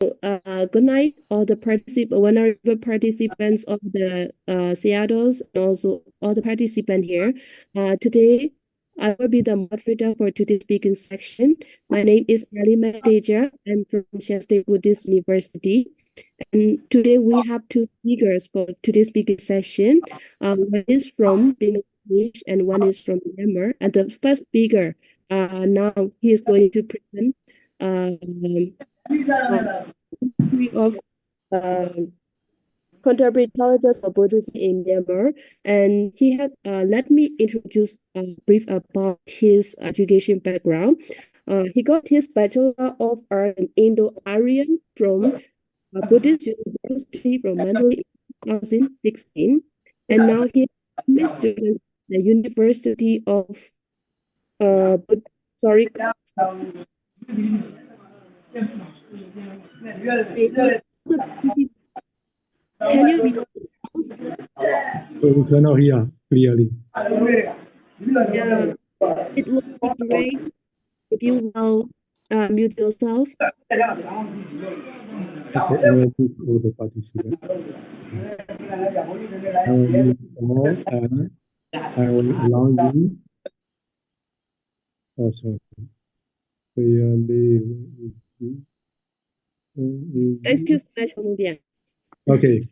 Good night, all the whenever participants of the Seattle's and also all the participants here. Today, I will be the moderator for today's speaking section. My name is Ali Madeja. I'm from Shan State Buddhist University. And today we have two speakers for today's speaking session. One is from Bangladesh and one is from Myanmar. And the first speaker, now he is going to present um, of um, contemporary colleges of Buddhism in Myanmar, and he had let me introduce brief about his education background. He got his Bachelor of Art in Indo-Aryan from Buddhist University from Manila in 2016, and now he is a student at the University of sorry, can you read? We cannot hear clearly. Yeah, it would be great if you will mute yourself. Okay, I will put all the participants. I will mute all and I will allow you. Oh, sorry. Thank you so much, Olivia. Okay.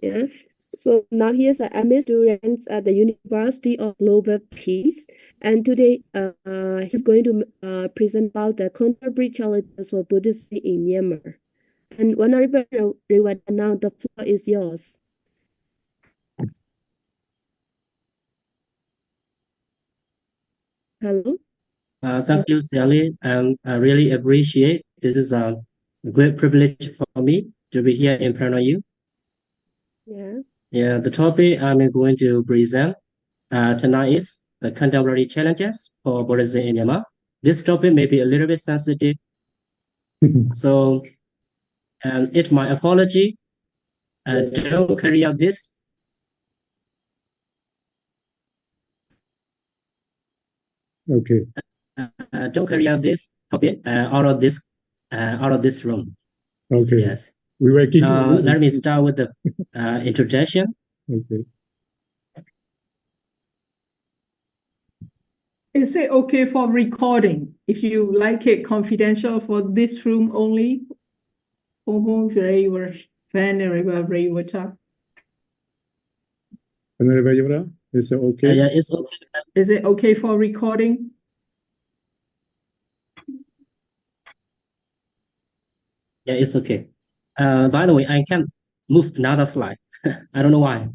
Yeah. So now here's a MA student at the University of Global Peace, and today he's going to present about the contemporary challenges for Buddhism in Myanmar. And whenever now the floor is yours. Hello. Thank you, Sally, and I really appreciate this is a great privilege for me to be here in front of you. Yeah. The topic I'm going to present tonight is the contemporary challenges for Buddhism in Myanmar. This topic may be a little bit sensitive, so it's my apology. Don't carry out this. Okay. Don't carry out this topic out of this room. Okay. Yes. We will keep. Let me start with the introduction. Okay. Is it okay for recording? If you like it confidential for this room only? Is it okay? Yeah, it's okay. Is it okay for recording? Yeah, it's okay. By the way, I can move another slide. I don't know why.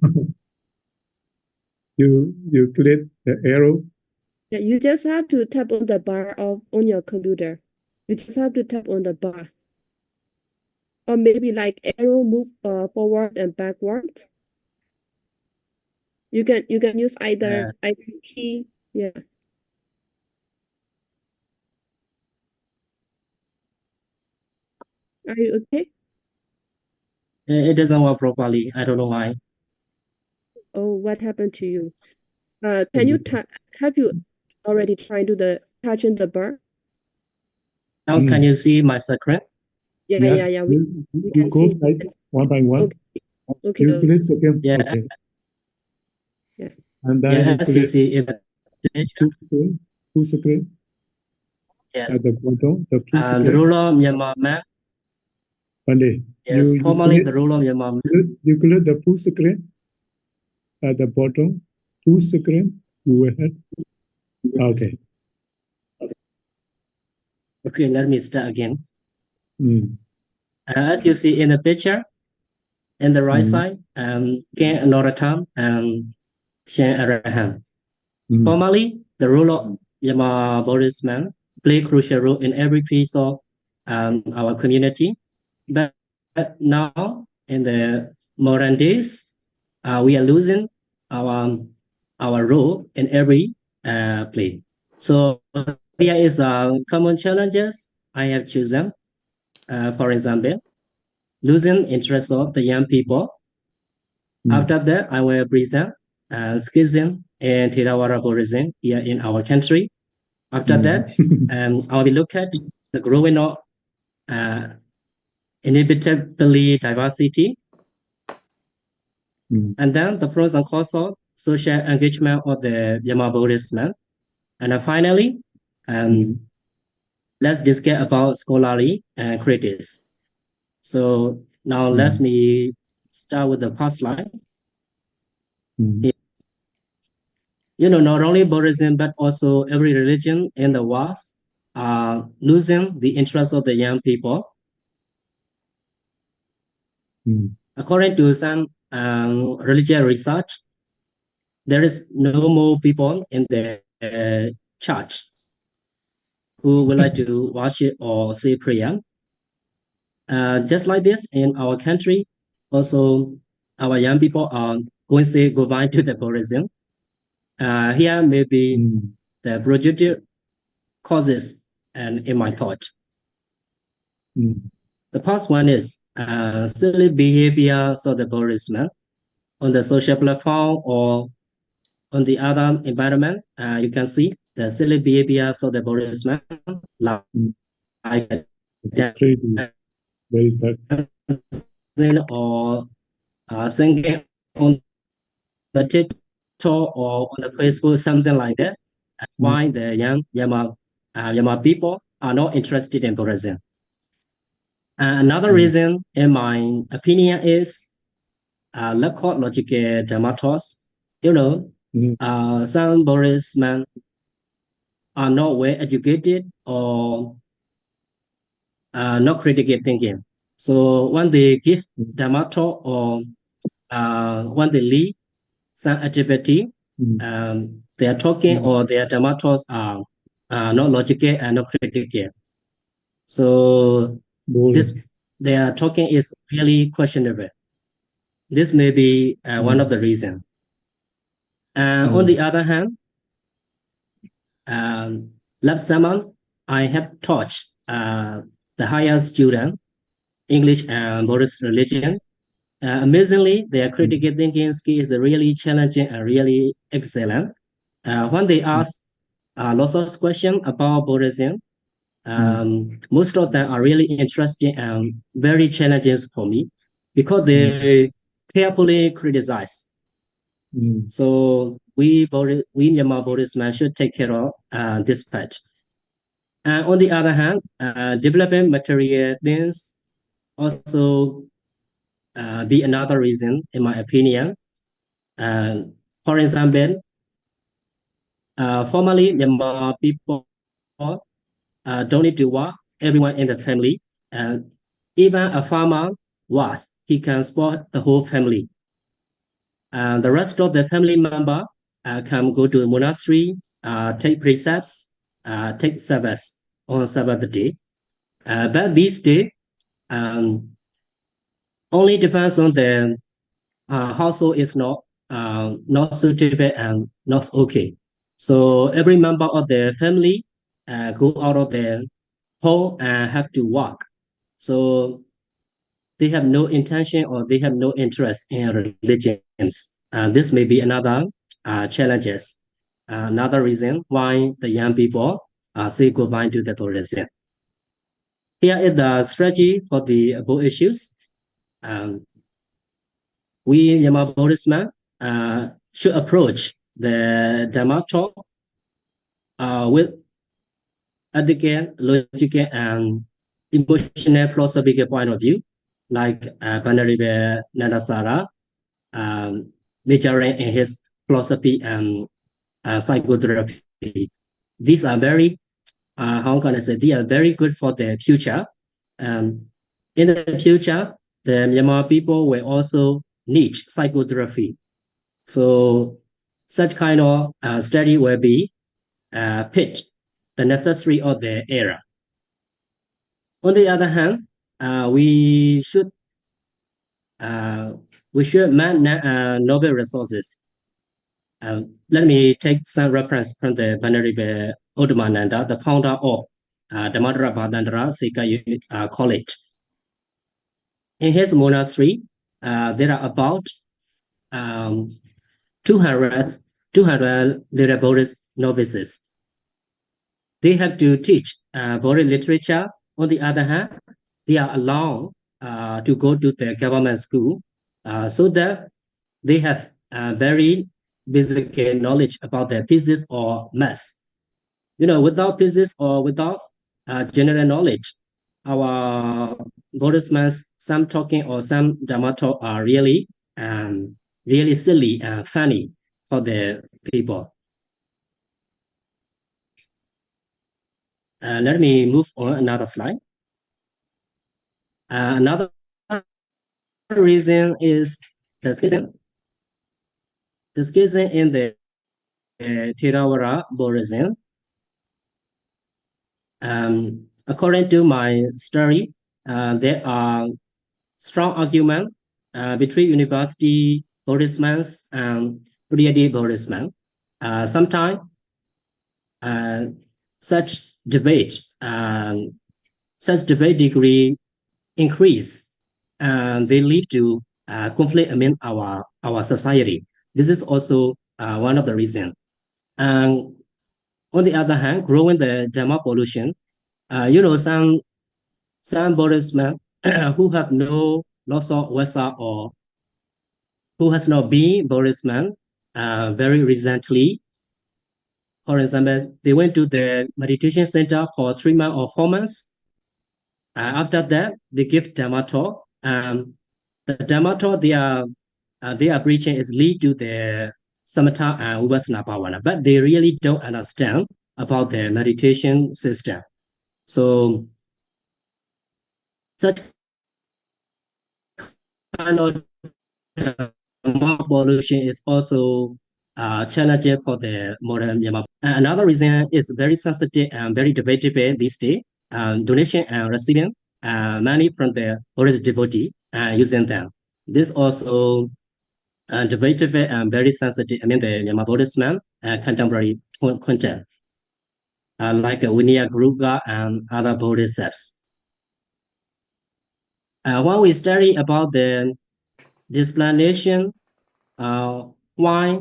You click the arrow. Yeah, you just have to tap on the bar on your computer. You just have to tap on the bar. Or maybe like arrow move forward and backward. You can use either key. Yeah. Are you okay? It doesn't work properly. I don't know why. Oh, what happened to you? Can you have you already tried to touching the bar? Now can you see my screen? Yeah. We can go see. like one by one. Okay. You click again. Yeah. Okay. Yeah. And then as you see in the picture. Full screen. Yes. At the bottom, the full screen. The rule of Myanmar map. Monday. Yes, formally the rule of Myanmar map. You click the full screen. At the bottom, full screen. You will have. Okay. Okay, let me start again. As you see in the picture, in the right side, Ken Noratam and Shen Araham. Formally, the role of Myanmar Buddhist man play a crucial role in every piece of our community. But now, in the modern days, we are losing our role in every place. So here is common challenges I have chosen. For example, losing interest of the young people. After that, I will present schism and Theravada Buddhism here in our country. After that, I will look at the growing of inevitably diversity. And then the pros and cons of social engagement of the Myanmar Buddhism. And then finally, let's discuss about scholarly critics. So now let me start with the first slide. Not only Buddhism, but also every religion in the world are losing the interest of the young people. According to some religious research, there is no more people in the church who would like to worship or say prayer. Just like this in our country, also our young people are going to say goodbye to the Buddhism. Here may be the projected causes and in my thought. The first one is silly behavior of the Buddhism on the social platform or on the other environment. You can see the silly behavior of the Buddhism, like very bad. Or singing on the TikTok or on the Facebook, something like that. Why the young Myanmar people are not interested in Buddhism. Another reason, in my opinion, is lack of logical dramatos. Some Buddhist men are not well educated or not critical thinking. So when they give Dhamma talk or when they lead some activity, their talking or their Dhamma talks are not logical and not critical. So their talking is really questionable. This may be one of the reasons. On the other hand, last summer, I have taught the higher student English and Buddhist religion. Amazingly, their critical thinking skill is really challenging and really excellent. When they ask lots of questions about Buddhism, most of them are really interesting and very challenging for me because they carefully criticize. So we Myanmar Buddhist men should take care of this part. On the other hand, developing material things also be another reason, in my opinion. For example, formerly Myanmar people don't need to work. Everyone in the family, and even a farmer works, he can support the whole family. The rest of the family member can go to a monastery, take precepts, take service on Sabbath day. But these days, only depends on the household is not suitable and not okay. So every member of the family go out of their home and have to work. So they have no intention or they have no interest in religions. This may be another challenges. Another reason why the young people say goodbye to the Buddhism. Here is the strategy for the above issues. We Myanmar Buddhist men should approach the Dhamma talk with ethical, logical, and emotional philosophical point of view, like Venerable Nandasara, majoring in his philosophy and psychotherapy. These are very, how can I say, they are very good for the future. In the future, the Myanmar people will also need psychotherapy. So such kind of study will be pitched the necessary of the era. On the other hand, we should man noble resources. Let me take some reference from the Venerable Uddhamananda, the founder of Dhammadara Bhadandara Sikha College. In his monastery, there are about 200 little Buddhist novices. They have to teach Buddhist literature. On the other hand, they are allowed to go to the government school so that they have very basic knowledge about the physics or maths. Without physics or without general knowledge, our Buddhist monks, some talking or some Dhamma talk are really silly and funny for the people. Let me move on another slide. Another reason is the schism. The schism in the Theravada Buddhism. According to my study, there are strong arguments between university Buddhist monks and PhD Buddhist monks. Sometimes such debate degree increase, and they lead to conflict among our society. This is also one of the reasons. And on the other hand, growing the Dhamma pollution, some Buddhist men who have no loss of Vasa or who has not been Buddhist man very recently. For example, they went to the meditation center for 3 months or 4 months. After that, they give Dhamma talk. The Dhamma talk they are preaching is lead to the samatha and vipassana bhavana, but they really don't understand about the meditation system. So such kind of pollution is also challenging for the modern Myanmar. Another reason is very sensitive and very debatable these days. Donation and receiving money from the Buddhist devotee using them. This also debatable and very sensitive. I mean, the Myanmar Buddhist man contemporary content, like Vinaya Guruga and other Bodhisattvas. When we study about the explanation why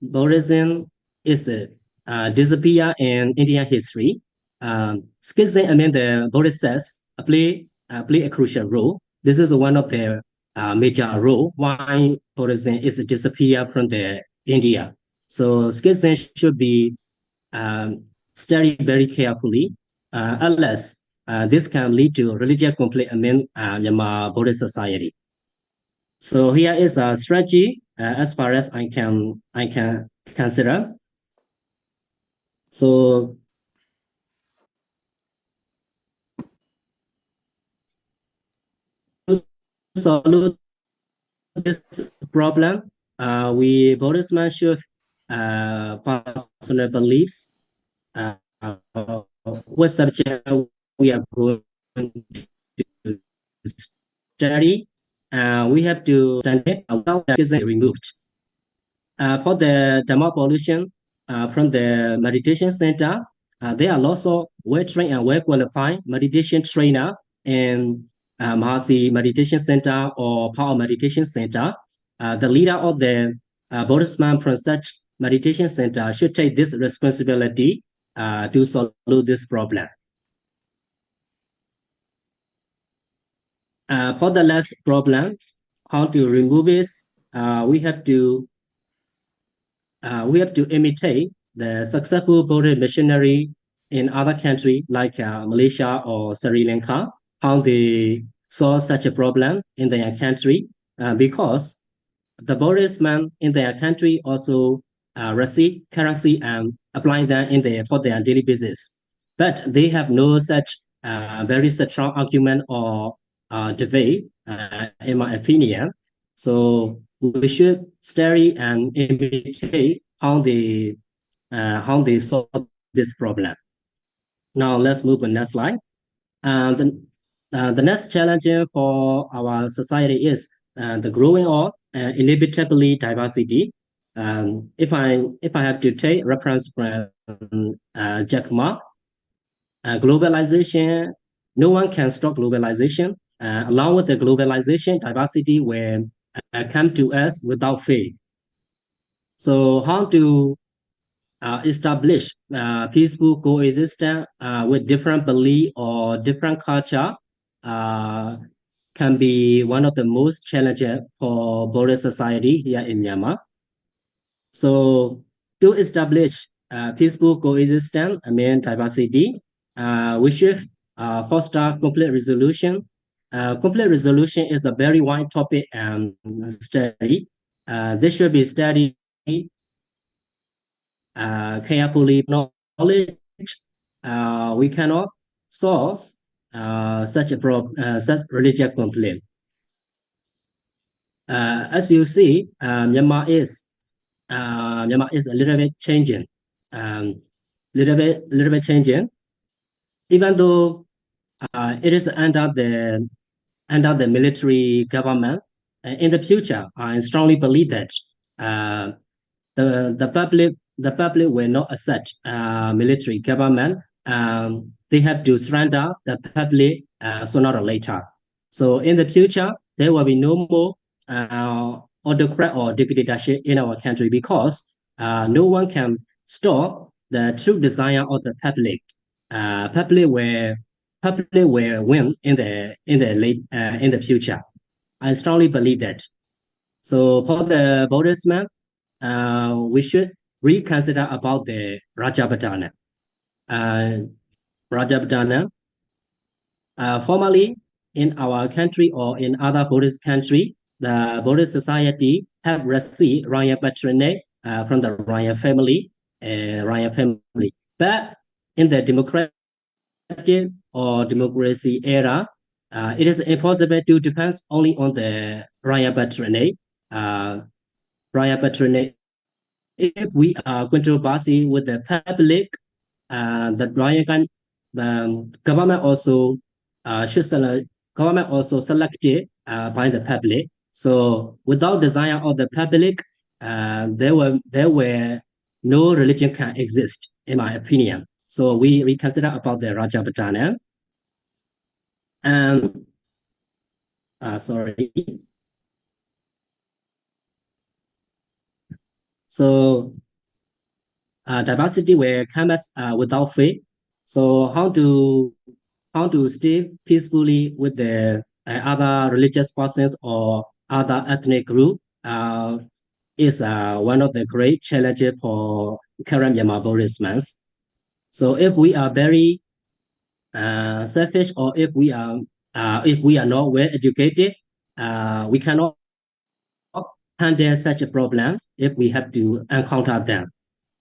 Buddhism is disappear in Indian history, schism among the Bodhisattvas play a crucial role. This is one of the major role why Buddhism is disappear from the India. So schism should be studied very carefully, unless this can lead to religious conflict among Myanmar Buddhist society. So here is a strategy as far as I can consider. So to solve this problem, we Buddhism should personal beliefs. What subject we are going to study? We have to study about that is removed. For the Dhamma pollution from the meditation center, there are lots of well-trained and well-qualified meditation trainer in Mahasi Meditation Center or Power Meditation Center. The leader of the Buddhist monk from such meditation center should take this responsibility to solve this problem. For the last problem, how to remove this, we have to imitate the successful Buddhist missionary in other countries like Malaysia or Sri Lanka, how they solve such a problem in their country, because the Buddhist monk in their country also receive currency and apply that for their daily business. But they have no such very strong argument or debate, in my opinion. So we should study and imitate how they solve this problem. Now let's move on next slide. The next challenge for our society is the growing of inevitably diversity. If I have to take reference from Jack Ma, globalization, no one can stop globalization. Along with the globalization, diversity will come to us without fail. So how to establish peaceful coexistence with different belief or different culture can be one of the most challenging for Buddhist society here in Myanmar. So to establish peaceful coexistence amid diversity, we should foster conflict resolution. Conflict resolution is a very wide topic and study. This should be studied carefully. Knowledge we cannot solve such religious conflict. As you see, Myanmar is a little bit changing, little bit changing. Even though it is under the military government, in the future, I strongly believe that the public will not accept military government. They have to surrender the public sooner or later. So in the future, there will be no more autocrat or dictatorship in our country because no one can stop the true desire of the public. Public will win in the future. I strongly believe that. So for the Buddhist man, we should reconsider about the Rajapatana. Rajapatana, formally in our country or in other Buddhist country, the Buddhist society have received royal patronage from the royal family. But in the democratic or democracy era, it is impossible to depend only on the royal patronage. If we are controversy with the public, the government also selected by the public. So without desire of the public, there were no religion can exist, in my opinion. So we consider about the Rajapatana. And sorry. So diversity will come as without faith. So how to stay peacefully with the other religious persons or other ethnic group is one of the great challenges for current Myanmar Buddhism. So if we are very selfish or if we are not well educated, we cannot handle such a problem if we have to encounter them.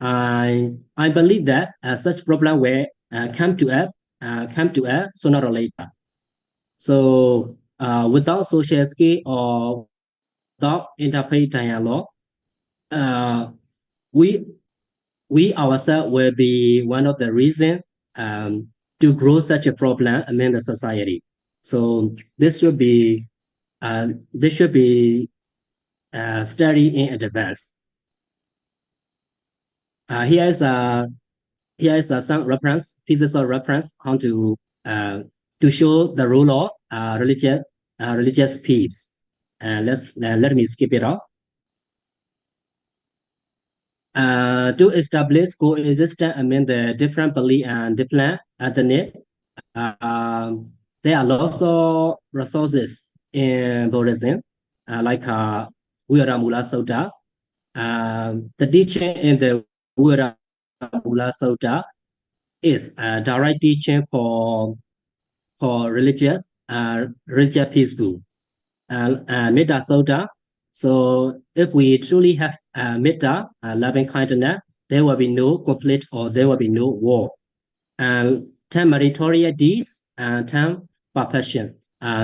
I believe that such problem will come to us sooner or later. So without social skill or without interfaith dialogue, we ourselves will be one of the reasons to grow such a problem among the society. So this should be studied in advance. Here is some pieces of reference how to show the role of religious peace. Let me skip it off. To establish coexistence among the different belief and different ethnic, there are lots of resources in Buddhism, like Viharamula Sutta. The teaching in the Viharamula Sutta is a direct teaching for religious peaceful. Metta Sutta. So if we truly have metta, loving kindness, there will be no conflict or there will be no war. 10 meritorious deeds and 10 perfection.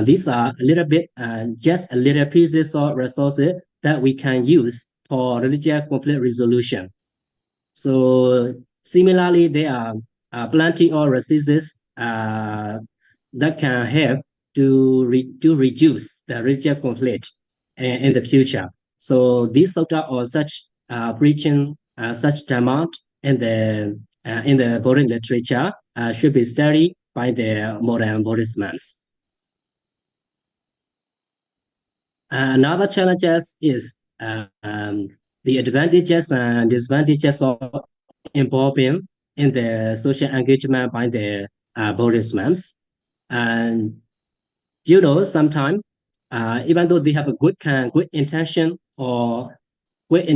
These are a little bit, just a little pieces of resources that we can use for religious conflict resolution. So similarly, there are plenty of resources that can help to reduce the religious conflict in the future. So these sutta or such preaching such demand in the Buddhist literature should be studied by the modern Buddhists. Another challenge is the advantages and disadvantages of involving in the social engagement by the Buddhists. And you know, sometimes even though they have a good intention or good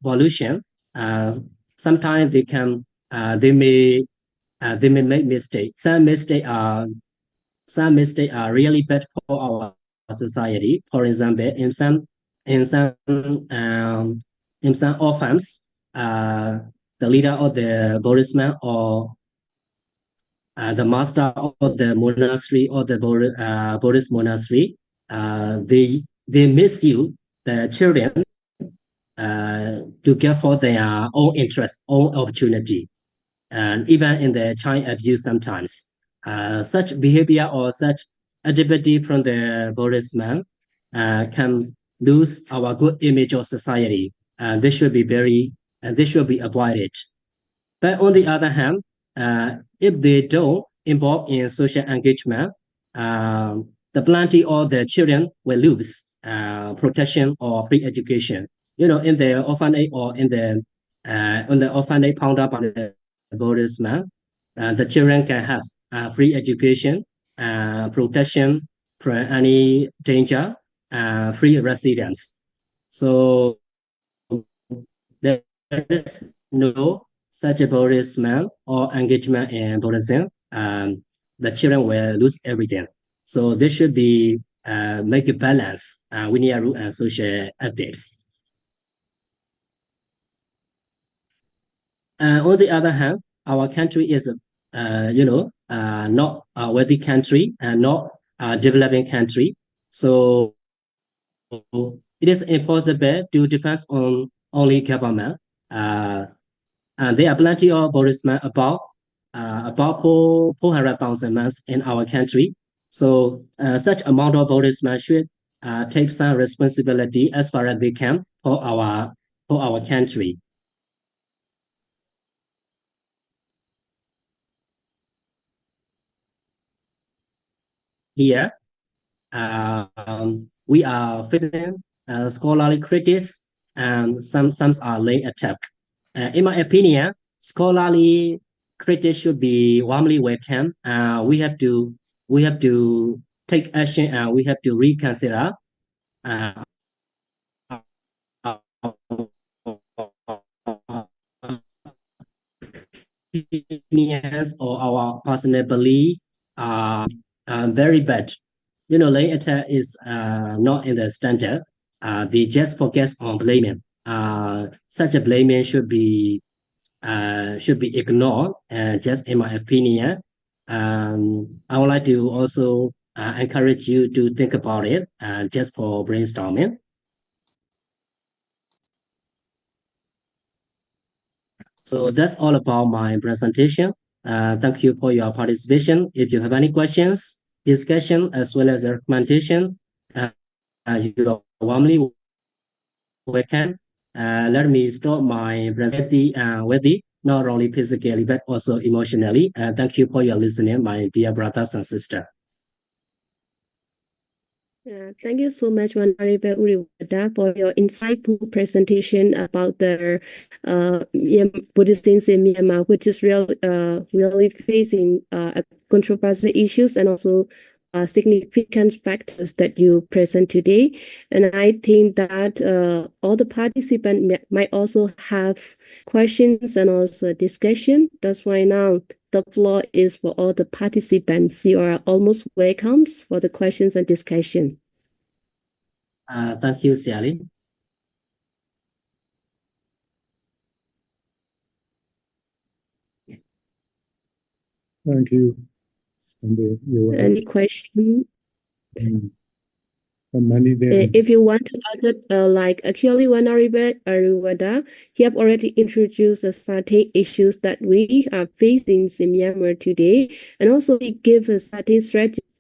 evolution, sometimes they may make mistakes. Some mistakes are really bad for our society. For example, um, in some orphans, the leader of the Buddhist man or the master of the monastery or the Buddhist monastery, they misuse the children to get for their own interest, own opportunity, and even in the child abuse sometimes. Such behavior or such activity from the Buddhist man can lose our good image of society, and this should be avoided. But on the other hand, if they don't involve in social engagement, the plenty of the children will lose protection or free education. You know, in the orphanage or in the orphanage founded by the Buddhist man, the children can have free education, protection from any danger, free residence. So there is no such a Buddhist man or engagement in Buddhism. The children will lose everything. So this should be make a balance. We need a rule and social ethics. On the other hand, our country is, not a wealthy country and not a developing country. So it is impossible to depend on only government. And there are plenty of Buddhist men, about 400,000 monks in our country. So such amount of Buddhist men should take some responsibility as far as they can for our country. Here, we are facing scholarly critics and some are laying attack. In my opinion, scholarly critics should be warmly welcome. We have to take action and we have to reconsider opinions or our personal belief are very bad. You know, laying attack is not in the standard. They just focus on blaming. Such a blaming should be ignored. Just in my opinion, I would like to also encourage you to think about it, just for brainstorming. So that's all about my presentation. Thank you for your participation. If you have any questions, discussion, as well as a recommendation, you are warmly welcome. Let me start my presentation with it, not only physically, but also emotionally. Thank you for your listening, my dear brothers and sisters. Thank you so much, Honorable Uriwada, for your insightful presentation about the Buddhism in Myanmar, which is really facing controversial issues and also significant factors that you present today. And I think that all the participants might also have questions and also discussion. That's why now the floor is for all the participants. You are almost welcome for the questions and discussion. Thank you, Sally. Thank you. Any question? There. If you want to add it, like actually when Arivada, he have already introduced the certain issues that we are facing in Myanmar today, and also he gave us certain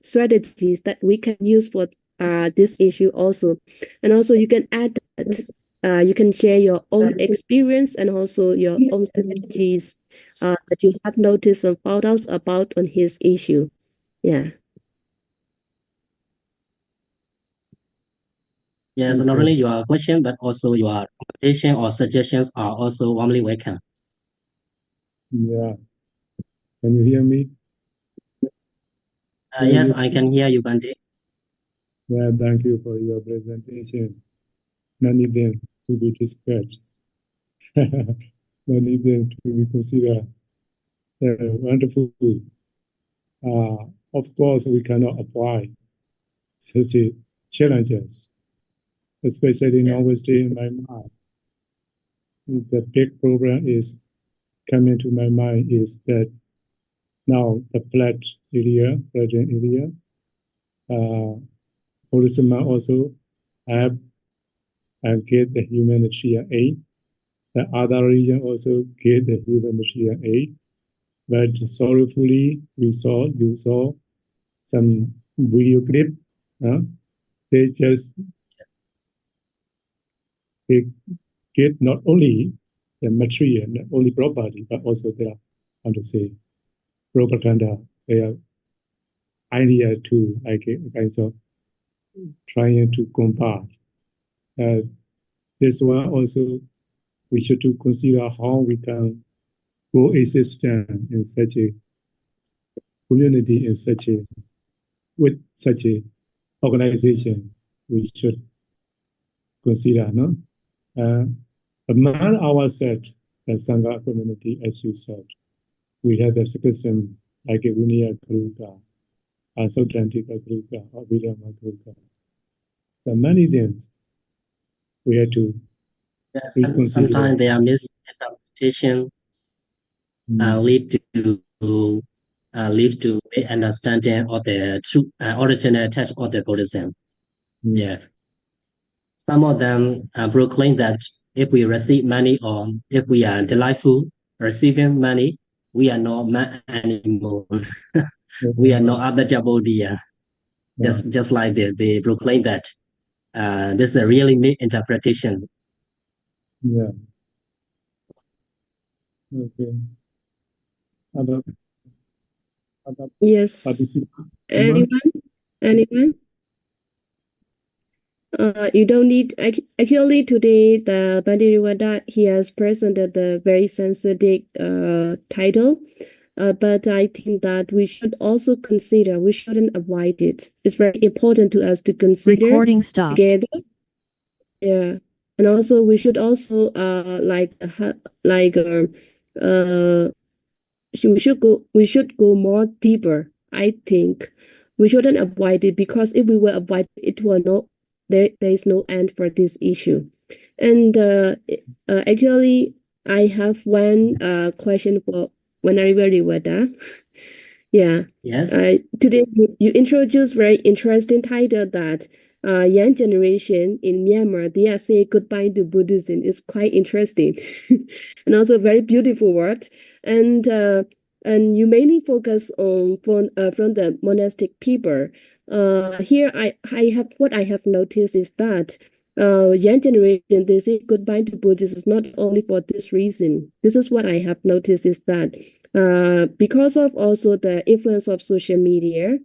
strategies that we can use for this issue also. And also you can add that you can share your own experience and also your own strategies that you have noticed and found out about on his issue. Yeah. Yes, not only your question, but also your recommendation or suggestions are also warmly welcome. Yeah. Can you hear me? Yes, I can hear you, Bante. Yeah, thank you for your presentation. Many things to be discussed. Many things to be considered. Wonderful. Of course, we cannot avoid such challenges, especially Yeah. nowadays in my mind. The big problem is coming to my mind is that now the flood area, Buddhism also have get the humanitarian aid. The other region also get the humanitarian aid. But sorrowfully, you saw some video clip. They just they get not only the material, not only property, but also their, how to say, propaganda, their idea to like kinds of trying to combat. This one also we should to consider how we can coexist in such a community, in such a with such a organization. We should consider, no? Among ourselves, the Sangha community, as you said, we have the citizen like a Vinaya Garuka, Sautantika Garuka, or Vidama Garuka. So many things we have to Yeah, reconsider. sometimes they are misinterpretation, lead to misunderstanding of the true original text of the Buddhism. Yeah. Some of them proclaim that if we receive money or if we are delightful receiving money, we are not man anymore. We are not other Jabodhiya. Just like they proclaim that. This is a really misinterpretation. Yeah. Okay. Other Yes. participants? Anyone? You don't need actually today the Bandiriwada he has presented the very sensitive title, but I think that we should also consider we shouldn't avoid it. It's very important to us to consider Recording stopped. together. Yeah, and also we should also we should go more deeper. I think we shouldn't avoid it because if we will avoid it, will no there is no end for this issue. And actually, I have one question for Honorable Wada. Yeah. Yes. Today you introduced very interesting title that young generation in Myanmar they are saying goodbye to Buddhism. It's quite interesting, and also very beautiful word. And you mainly focus on from the monastic people. Here I have what I have noticed is that young generation they say goodbye to Buddhism is not only for this reason. This is what I have noticed is that because of also the influence of social media,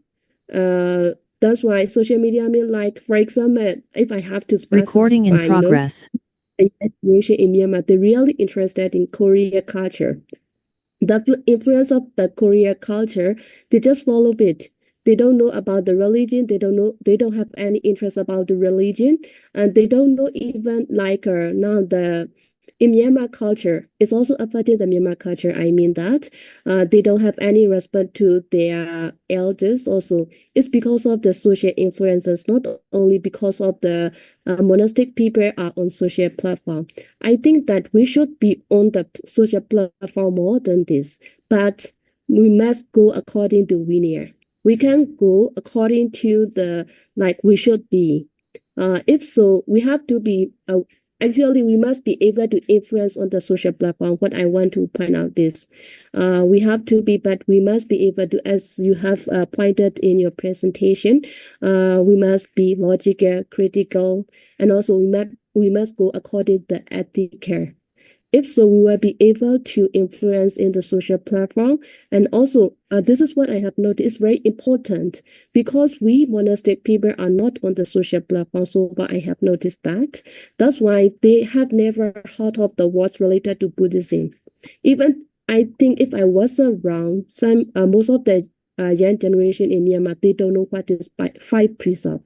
that's why social media, I mean, like, for example, if I have to specify, Recording in progress. The generation in Myanmar, they're really interested in Korea culture. The influence of the Korea culture, they just follow it. They don't know about the religion. They don't have any interest about the religion, and they don't know even like now the in Myanmar culture, it's also affecting the Myanmar culture. I mean that they don't have any respect to their elders. Also, it's because of the social influences, not only because of the monastic people are on social platform. I think that we should be on the social platform more than this, but we must go according to Vinaya. We can go according to the like we should be. If so, we have to be actually, we must be able to influence on the social platform. What I want to point out is, we have to be, but we must be able to, as you have pointed in your presentation, we must be logical, critical, and also we must go according to the ethic. If so, we will be able to influence in the social platform. And also, this is what I have noticed, very important because we monastic people are not on the social platform. So far, I have noticed that. That's why they have never heard of the words related to Buddhism. Even I think if I was around, most of the young generation in Myanmar, they don't know what is five precepts.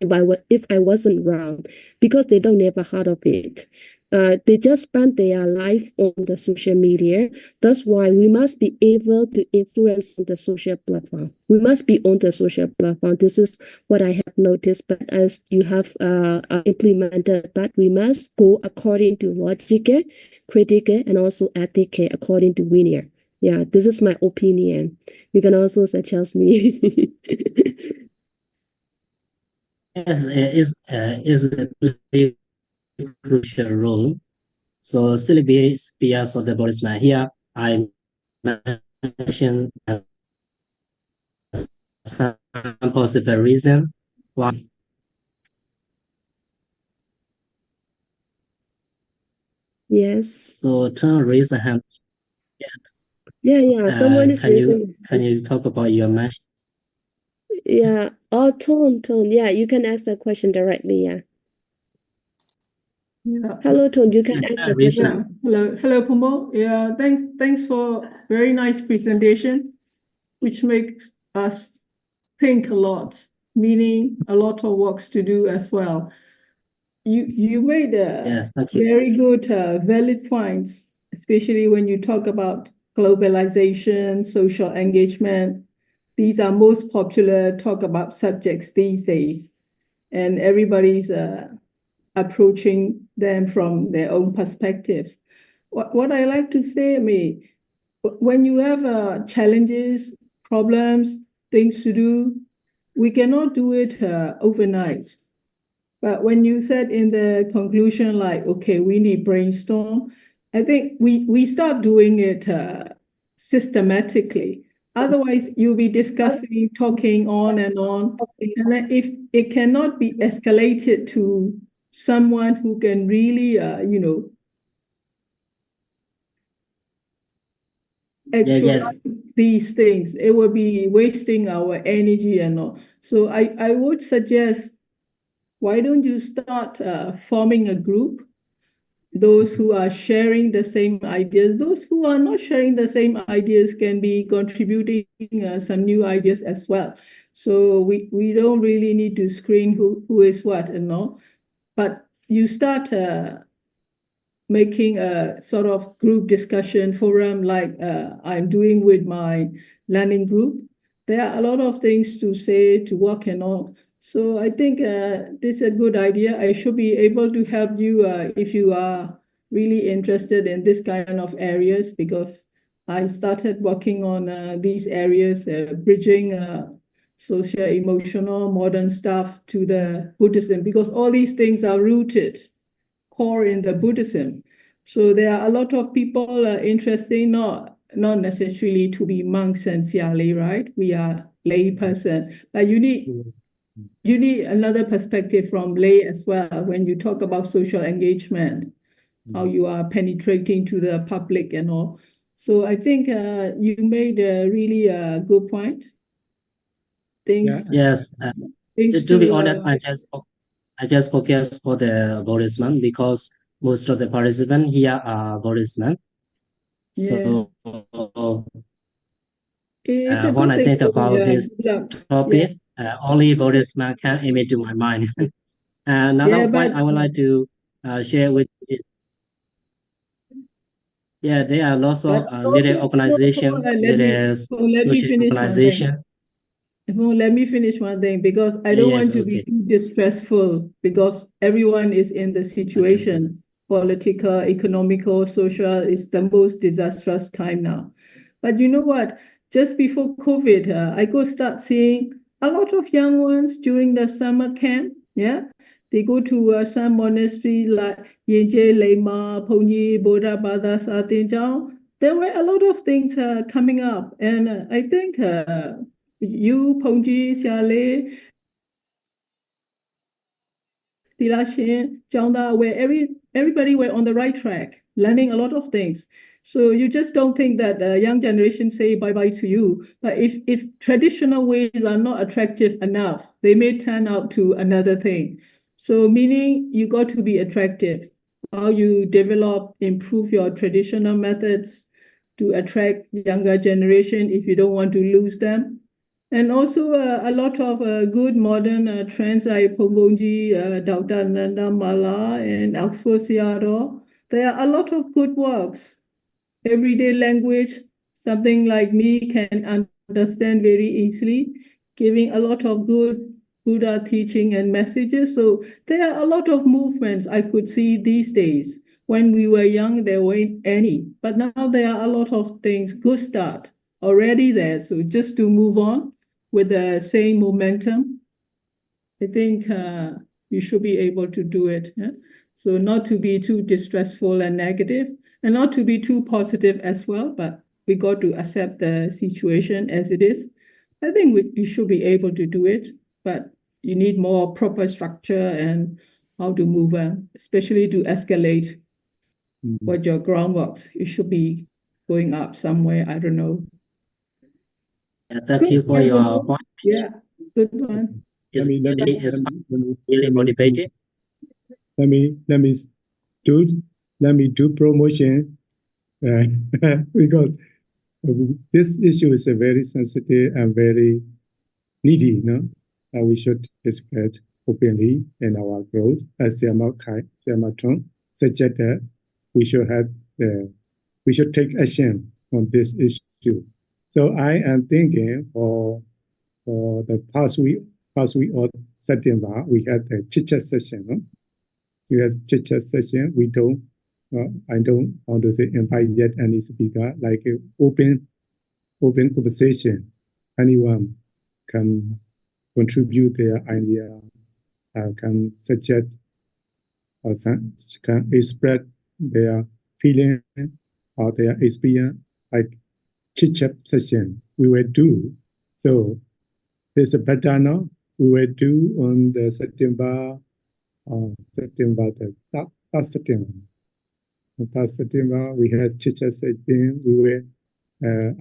If I wasn't wrong, because they don't never heard of it. They just spend their life on the social media. That's why we must be able to influence the social platform. We must be on the social platform. This is what I have noticed. But as you have implemented that, we must go according to logic, critique, and also ethic according to Winner. Yeah, this is my opinion. You can also suggest me. Yes, it is a very crucial role. So syllabus bias of the Buddhism here, I mentioned some possible reason why. Yes. So turn raise a hand. Yes. Yeah. Someone is raising. Can you talk about your mention? Yeah. Oh, Tone. Yeah, you can ask the question directly. Yeah. Yeah. Hello, Tone. You can ask the question. Hello, Pumbo. Yeah, thanks for very nice presentation, which makes us think a lot, meaning a lot of works to do as well. You made Yes, thank you. very good, valid points, especially when you talk about globalization, social engagement. These are most popular talk about subjects these days, and everybody's approaching them from their own perspectives. What I like to say, when you have challenges, problems, things to do, we cannot do it overnight. But when you said in the conclusion, like, okay, we need brainstorm, I think we start doing it systematically. Otherwise, you'll be discussing, talking on and on. And then if it cannot be escalated to someone who can really, actualize these things, it will be wasting our energy and all. So I would suggest, why don't you start forming a group? Those who are sharing the same ideas, those who are not sharing the same ideas can be contributing some new ideas as well. So we don't really need to screen who is what and all. But you start making a sort of group discussion forum like I'm doing with my learning group. There are a lot of things to say, to work and all. So I think this is a good idea. I should be able to help you if you are really interested in this kind of areas, because I started working on these areas, bridging social, emotional, modern stuff to the Buddhism, because all these things are rooted core in the Buddhism. So there are a lot of people interested, not necessarily to be monks and siali, right? We are lay person, but you need another perspective from lay as well when you talk about social engagement, how you are penetrating to the public and all. So I think you made a really good point. Things, Yes. things To be honest, I just focus for the Buddhism because most of the participants here are Buddhism. So it's a when good I thing. think about this topic, only Buddhism can come into my mind. Another point I would like to share with you. Yeah, there are lots of little organization, little social organization. Let me finish one thing, because I don't want to be too distressful, because everyone is in the situation, political, economical, social, is the most disastrous time now. But you know what? Just before COVID, I could start seeing a lot of young ones during the summer camp. Yeah, they go to some monastery like Yenje, Lema, Pongyi, Bodha, Bada, Satinjao. There were a lot of things coming up, and I think you, Pongji, Xiale, Tilashin, Changda, where everybody were on the right track, learning a lot of things. So you just don't think that young generation say bye-bye to you. But if traditional ways are not attractive enough, they may turn out to another thing. So meaning you got to be attractive. How you develop, improve your traditional methods to attract younger generation if you don't want to lose them. And also a lot of good modern trends like Pongongji, Dr. Nanda Mala, and Oxford Seattle. There are a lot of good works. Everyday language, something like me can understand very easily, giving a lot of good Buddha teaching and messages. So there are a lot of movements I could see these days. When we were young, there weren't any, but now there are a lot of things, good start already there. So just to move on with the same momentum, I think we should be able to do it. Yeah? So not to be too distressful and negative, and not to be too positive as well, but we got to accept the situation as it is. I think we should be able to do it, but you need more proper structure and how to move on, especially to escalate what your groundworks. It should be going up somewhere. I don't know. Thank you for your point. Yeah, good one. It's let really motivated. Let me do promotion because this issue is a very sensitive and very needy, no? We should discuss openly in our growth, as Siamatong suggested. We should take action on this issue. So I am thinking for the past week of September, we had a chit-chat session. No? We had chit-chat session. I don't want to say invite yet any speaker, like open conversation. Anyone can contribute their idea, can suggest, or can express their feeling or their experience, like chit-chat session we will do. So there's a pattern now. We will do on the September last September we had chit-chat session.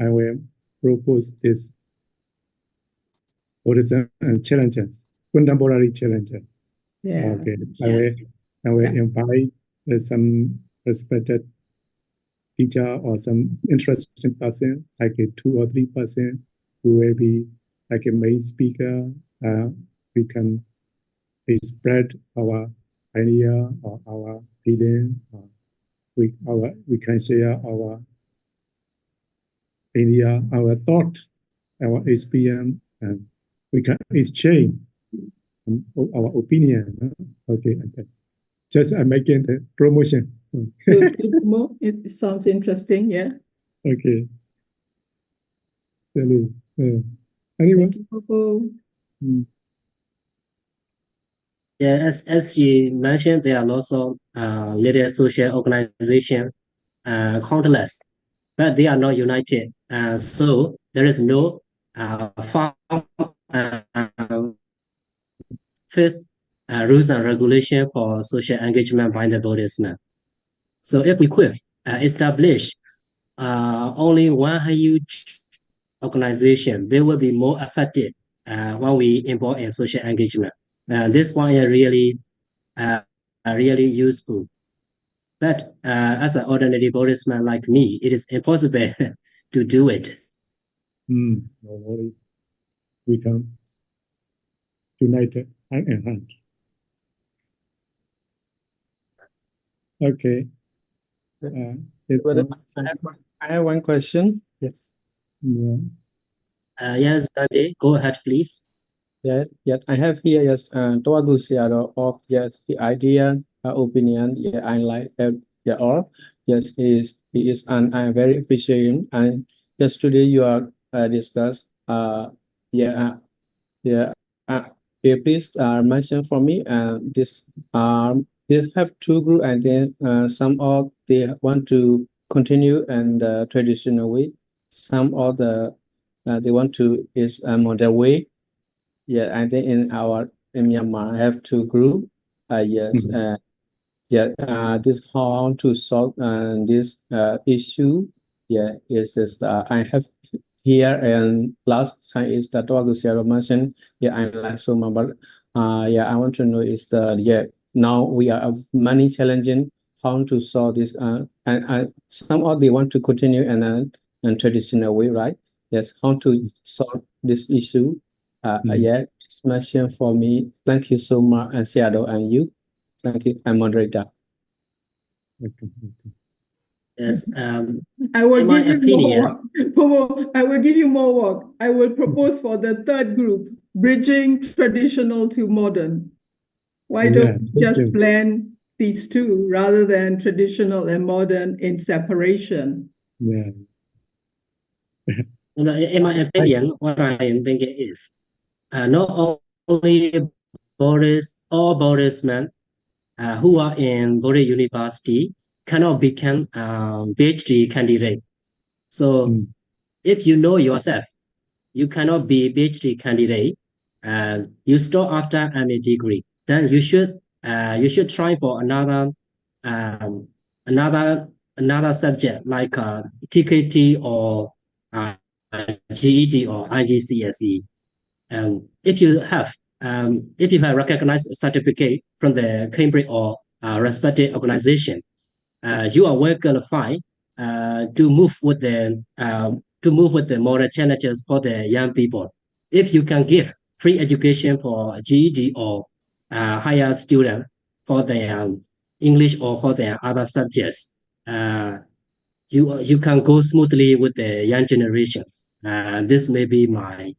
I will propose this Buddhism and challenges, contemporary challenges. Yeah. Okay. Yes. I will invite some respected teacher or some interesting person, like a 2 or 3 person who will be like a main speaker. We can spread our idea or our feeling. We can share our idea, our thought, our experience, and we can exchange our opinion. Okay. Just I'm making the promotion. Good. It sounds interesting. Yeah. Okay. Anyone? Thank you. Yeah, as you mentioned, there are lots of little social organizations, countless, but they are not united. So there is no firm fit rules and regulation for social engagement by the Buddhism. So if we could establish only one huge organization, they will be more effective when we involve in social engagement. This one is really useful. But as an ordinary Buddhist man like me, it is impossible to do it. No worry. We can unite hand in hand. Okay. I have one question. Yes. Yeah. Yes, Bande, go ahead, please. Yes. I have here Tawagu Seattle of the idea, opinion. Yeah, I like all. Yes, he is, and I'm very appreciating. And yes, today you are discuss. Please mention for me. This have two group, and then some of they want to continue and the traditional way. Some of they want to is on their way. Yeah, I think in Myanmar have two group. Yes. This how to solve this issue. Yeah, is this I have here, and last time is the Tawagu mentioned. Yeah, I like so much, but I want to know is now we are many challenging how to solve this and some of they want to continue and traditional way, right? Yes, how to solve this issue. Yeah, it's mentioned for me. Thank you so much, and Seattle, and you. Thank you, and moderator. Okay. Yes. I will In my give you opinion, more work. Pomo, I will give you more work. I will propose for the third group, bridging traditional to modern. Why don't we just blend these two rather than traditional and modern in separation? Yeah. in my opinion, what I am thinking is not only Buddhists or Buddhist men who are in Buddhist university cannot become PhD candidate. So if you know yourself, you cannot be PhD candidate, and you stop after MA degree, then you should try for another subject like TKT or uh, GED or IGCSE. And if you have recognized certificate from the Cambridge or respected organization, you are well qualified to move with the modern challenges for the young people. If you can give free education for GED or higher student for their English or for their other subjects, you can go smoothly with the young generation. This may be my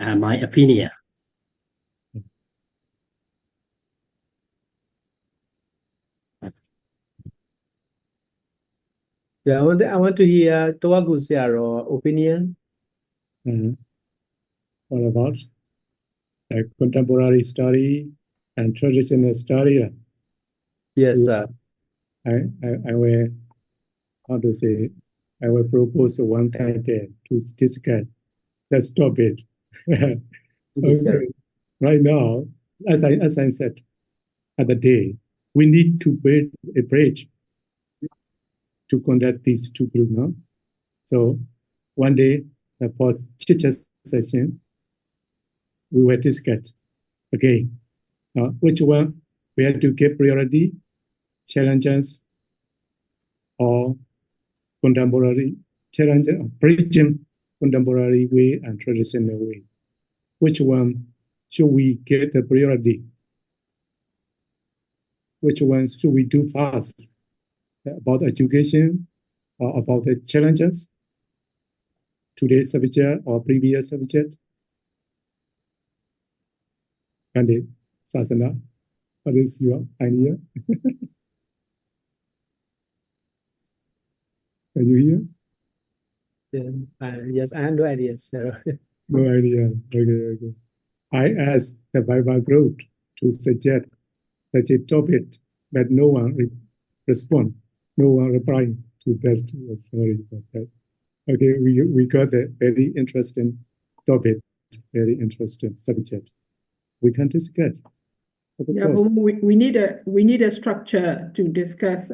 opinion. Yeah, I want to hear Tawagu's opinion. What about contemporary study and traditional study? Yes, sir. I will, how to say, I will propose one title to discuss. Let's stop it. Okay. Right now, as I said at the day, we need to build a bridge to conduct these two groups now. So one day, for teacher session, we will discuss, okay, which one we have to give priority, challenges, or contemporary challenges, bridging contemporary way and traditional way. Which one should we give the priority? Which one should we do first? About education or about the challenges? Today's subject or previous subject? And Sasana, what is your idea? Can you hear? Yes, I have no idea, sir. No idea. Okay. I asked the Bible group to suggest such a topic, but no one respond. No one replying to that. Sorry about that. Okay, we got a very interesting topic, very interesting subject. We can discuss. Yeah, but we need a structure to discuss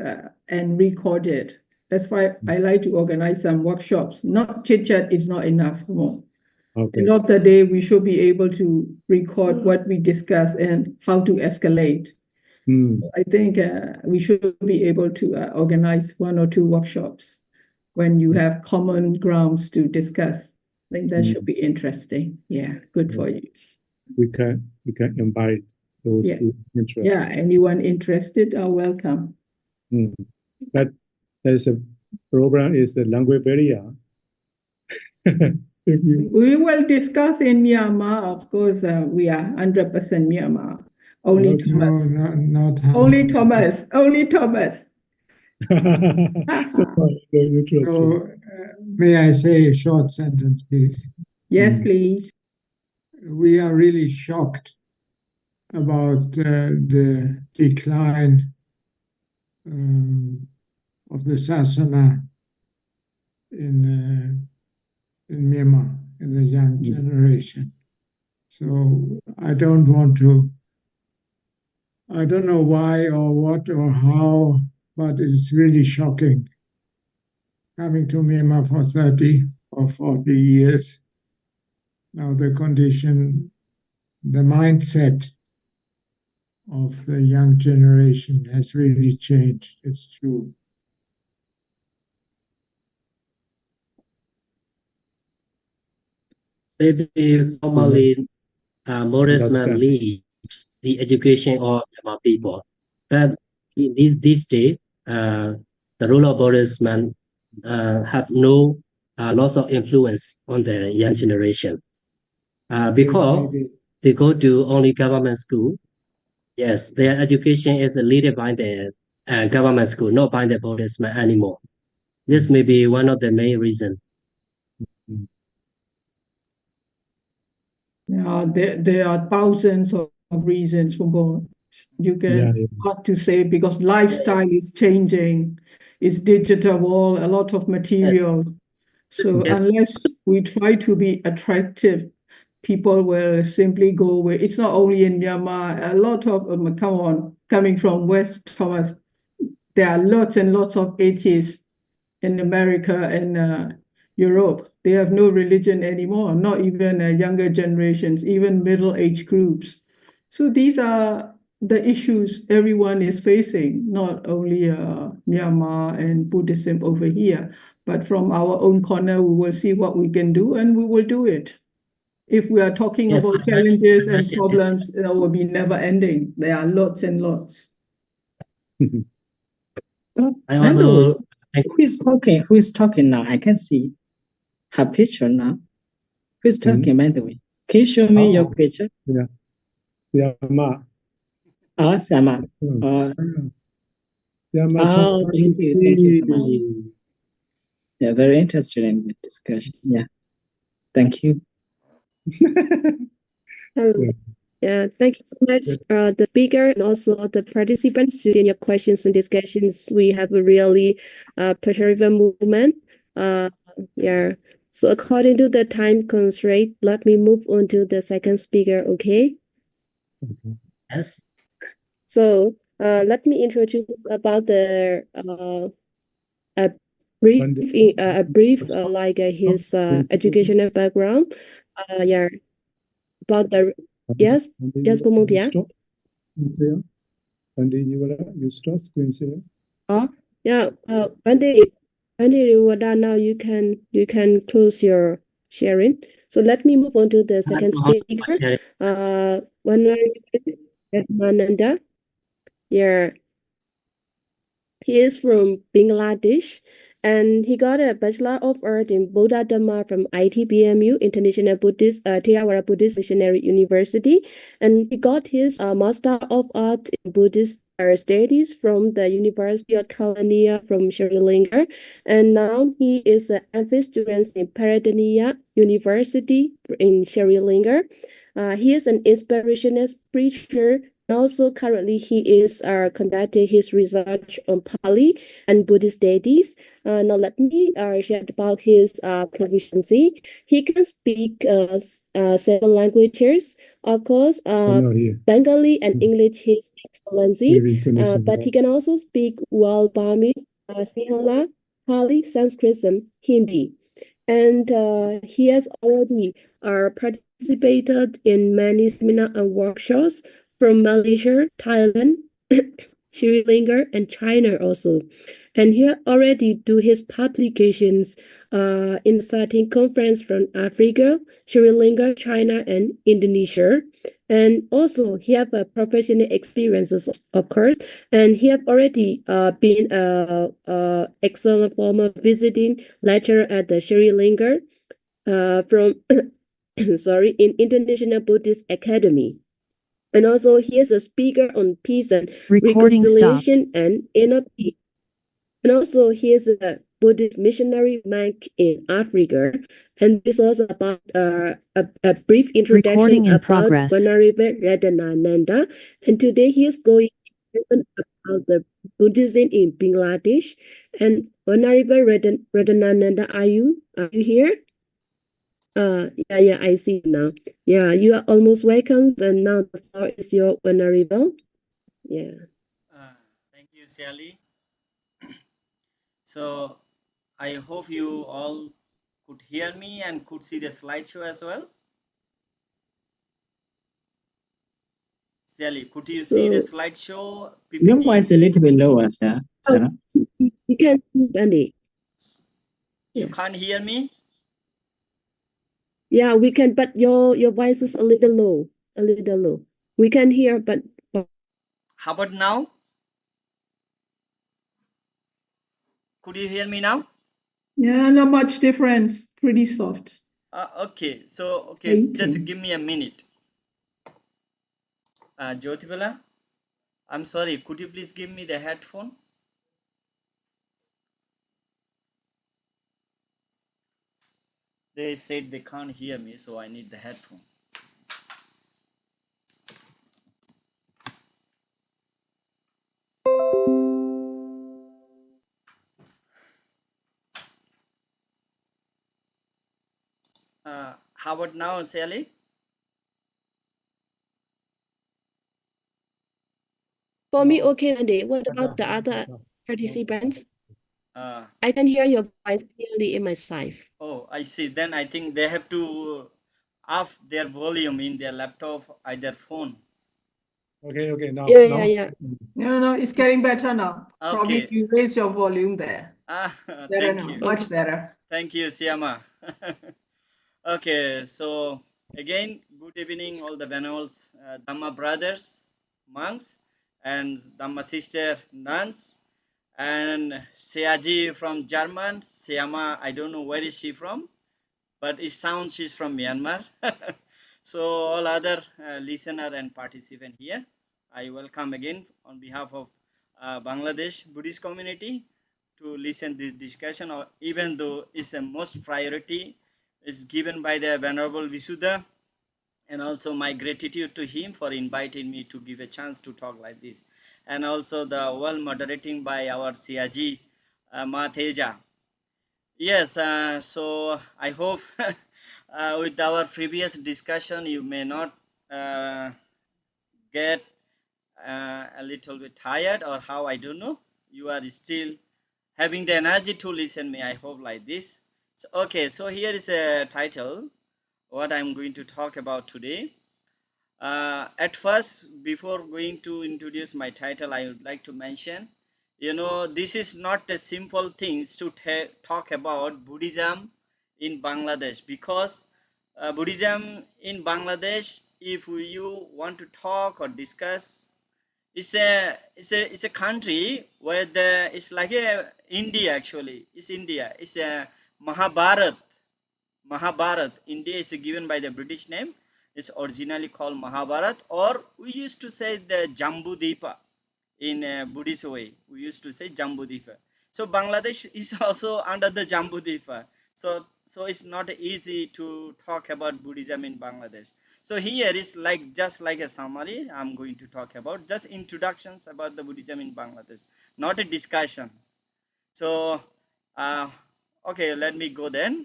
and record it. That's why I like to organize some workshops. Not chit chat is not enough. Okay. End of the day, we should be able to record what we discuss and how to escalate. I think we should be able to organize 1 or 2 workshops when you have common grounds to discuss. I think that should be interesting. Yeah, good for you. We can invite those who are interested. Yeah, anyone interested are welcome. But there's a program is the language barrier. We will discuss in Myanmar. Of course, we are 100% Myanmar. Only Thomas. Only Thomas. Only Thomas. So, may I say a short sentence, please? Yes, please. We are really shocked about the decline of the Sasana in Myanmar, in the young generation. So I don't know why or what or how, but it's really shocking. Coming to Myanmar for 30 or 40 years, now the condition, the mindset of the young generation has really changed. It's true. Maybe formally, Buddhist man Understand. lead the education of Myanmar people. But in this day, the role of Buddhist man have no lots of influence on the young generation. Because they go to only government school. Yes, their education is led by the government school, not by the Buddhist man anymore. This may be one of the main reasons. Yeah, there are thousands of reasons for both. You can hard to say because lifestyle is changing. It's digital world, a lot of material. So Yes. unless we try to be attractive, people will simply go away. It's not only in Myanmar. A lot of coming from West Thomas, there are lots and lots of atheists in America and Europe. They have no religion anymore, not even younger generations, even middle-aged groups. So these are the issues everyone is facing, not only Myanmar and Buddhism over here, but from our own corner, we will see what we can do and we will do it. If we are talking Yes, about challenges and problems, it will be never ending. There are lots and lots. I also who is talking? Who is talking now? I can see her picture now. Who is talking, by the way? Can you show me your picture? Yeah, Ma. Oh, Sama. Yeah, Ma. Oh, thank you so much. Yeah, very interested in the discussion. Yeah, thank you. Yeah, thank you so much, the speaker and also the participants using your questions and discussions. We have a really pleasurable movement. Yeah. So according to the time constraint, let me move on to the second speaker, okay? Yes. So let me introduce about the a brief like his educational background. Yeah, about the yes, Pumupia. You stop screen share. Oh, yeah. Wendy, now you can close your sharing. So let me move on to the second speaker. Nanda. Yeah. He is from Bangladesh and he got a Bachelor of Art in Buddha Dhamma from ITBMU, International Buddhist Theravada Buddhist Missionary University. And he got his Master of Art in Buddhist Studies from the University of Kelaniya from Sri Lanka. And now he is an MPhil student in Paradeniya University in Sri Lanka. He is an inspirational preacher. Also, currently, he is conducting his research on Pali and Buddhist deities. Now, let me share about his proficiency. He can speak 7 languages, of course, Bengali and English, his excellency. But he can also speak well Burmese, Sinhala, Pali, Sanskrit, and Hindi. And he has already participated in many seminars and workshops from Malaysia, Thailand, Sri Lanka, and China also. And he already do his publications in citing conference from Africa, Sri Lanka, China, and Indonesia. And also he have a professional experiences, of course, and he have already been excellent former visiting lecturer at the Sri Lanka from in International Buddhist Academy. And also he is a speaker on peace and reconciliation and inner peace. And also he is a Buddhist missionary monk in Africa. And this was about a brief introduction about Venerable Radhanananda. And today he is going to present about the Buddhism in Bangladesh. And Venerable Radhanananda, are you here? Yeah, I see now. Yeah, you are almost welcome, and now the floor is your Venerable. Yeah. Thank you, Sally. So I hope you all could hear me and could see the slideshow as well. Sally, could you see the slideshow? PPT? Your voice a little bit lower, sir. Sarah. You can see Andy. You can't hear me? Yeah, we can, but your voice is a little low, a little low. We can hear, but How about now? Could you hear me now? Yeah, not much difference. Pretty soft. Okay, so okay, just 18. give me a minute. Jyotipala, I'm sorry, could you please give me the headphone? They said they can't hear me, so I need the headphone. How about now, Sally? for me, okay, Nande. What about the other participants? I can hear your voice clearly in my side. Oh, I see. Then I think they have to off their volume in their laptop, either phone. Okay, now. Yeah. No, it's getting better now. Probably Okay. you raise your volume there. Better Thank now, you. much better. Thank you, Siama. Okay, so again, good evening, all the Venerals, Dhamma brothers, monks, and Dhamma sister, nuns, and Seaji from German. Siama, I don't know where is she from, but it sounds she's from Myanmar. So all other listener and participant here, I welcome again on behalf of Bangladesh Buddhist community to listen this discussion, or even though it's a most priority is given by the Venerable Visuddha, and also my gratitude to him for inviting me to give a chance to talk like this, and also the well moderating by our Siaji Mateja. Yes, so I hope with our previous discussion you may not get a little bit tired, or how, I don't know. You are still having the energy to listen me, I hope, like this. So, okay, so here is a title, what I'm going to talk about today. At first, before going to introduce my title, I would like to mention, this is not a simple thing to talk about Buddhism in Bangladesh, because Buddhism in Bangladesh, if you want to talk or discuss, it's a country where it's like a India, actually. It's India. It's a Mahabharat. India is given by the British name. It's originally called Mahabharat, or we used to say the Jambudipa in a Buddhist way. We used to say Jambudipa. So Bangladesh is also under the Jambudipa. So it's not easy to talk about Buddhism in Bangladesh. So here is just like a summary. I'm going to talk about just introductions about the Buddhism in Bangladesh, not a discussion. So okay, let me go then.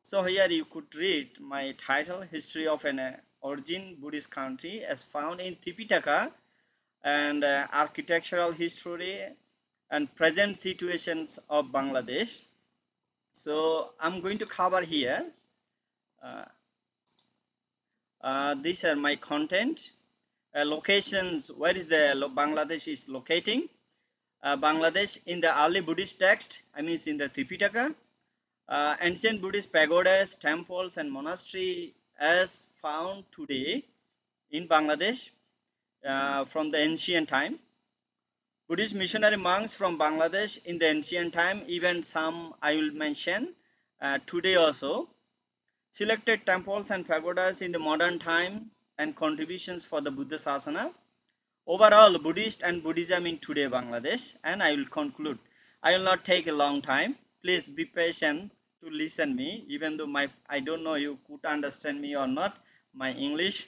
So here you could read my title, History of an Origin Buddhist Country as found in Tipitaka, and Architectural History and Present Situations of Bangladesh. So I'm going to cover here. These are my content. Locations, where is the Bangladesh is locating. Bangladesh in the early Buddhist text, I mean in the Tipitaka. Ancient Buddhist pagodas, temples, and monastery as found today in Bangladesh from the ancient time. Buddhist missionary monks from Bangladesh in the ancient time, even some I will mention today also. Selected temples and pagodas in the modern time and contributions for the Buddha Sasana. Overall, Buddhist and Buddhism in today Bangladesh. And I will conclude. I will not take a long time. Please be patient to listen me, even though I don't know you could understand me or not, my English.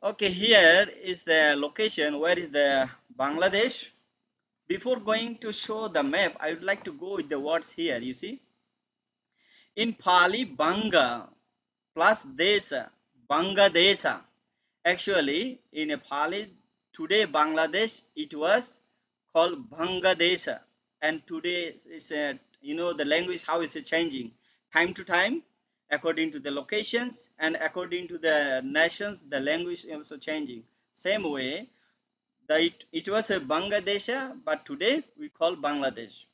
Okay, here is the location. Where is the Bangladesh? Before going to show the map, I would like to go with the words here. You see, in Pali, Banga plus Desa, Bangadesa. Actually, in a Pali, today Bangladesh, it was called Bangladesha, and today is the language how is it changing time to time, according to the locations and according to the nations, the language also changing. Same way, it was a Bangladesha, but today we call Bangladesh.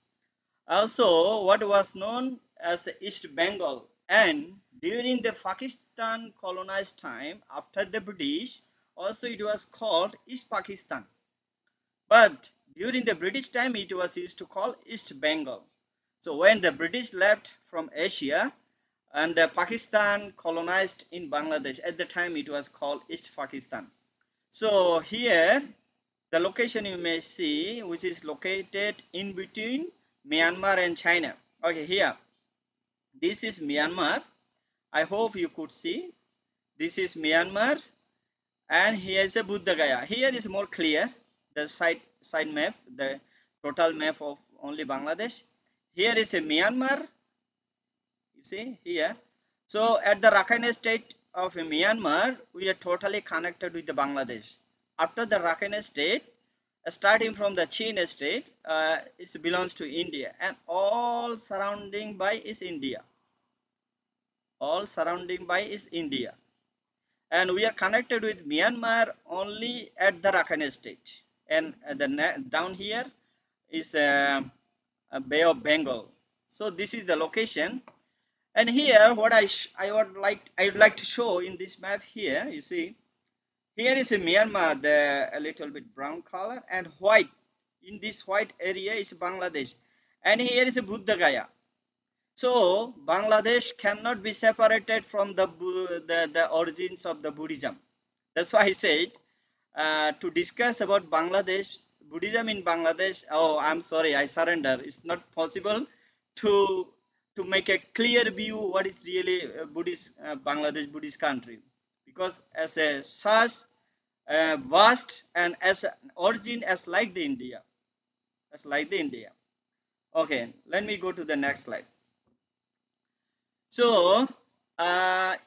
Also, what was known as East Bengal, and during the Pakistan colonized time after the British, also it was called East Pakistan. But during the British time, it was used to call East Bengal. So when the British left from Asia and Pakistan colonized in Bangladesh, at the time it was called East Pakistan. So here, the location you may see, which is located in between Myanmar and China. Okay, here, this is Myanmar. I hope you could see. This is Myanmar, and here is a Buddha Gaya. Here is more clear, the side map, the total map of only Bangladesh. Here is a Myanmar, you see here. So at the Rakhine state of Myanmar, we are totally connected with the Bangladesh. After the Rakhine state, starting from the Chin state, it belongs to India, and all surrounding by is India. All surrounding by is India. And we are connected with Myanmar only at the Rakhine state, and down here is a Bay of Bengal. So this is the location, and here what I would like to show in this map here. You see, here is a Myanmar, a little bit brown color, and white. In this white area is Bangladesh, and here is a Buddha Gaya. So Bangladesh cannot be separated from the origins of the Buddhism. That's why I said to discuss about Bangladesh, Buddhism in Bangladesh. Oh, I'm sorry, I surrender. It's not possible to make a clear view what is really Buddhist Bangladesh Buddhist country, because as a such vast and as an origin as like the India, Okay, let me go to the next slide. So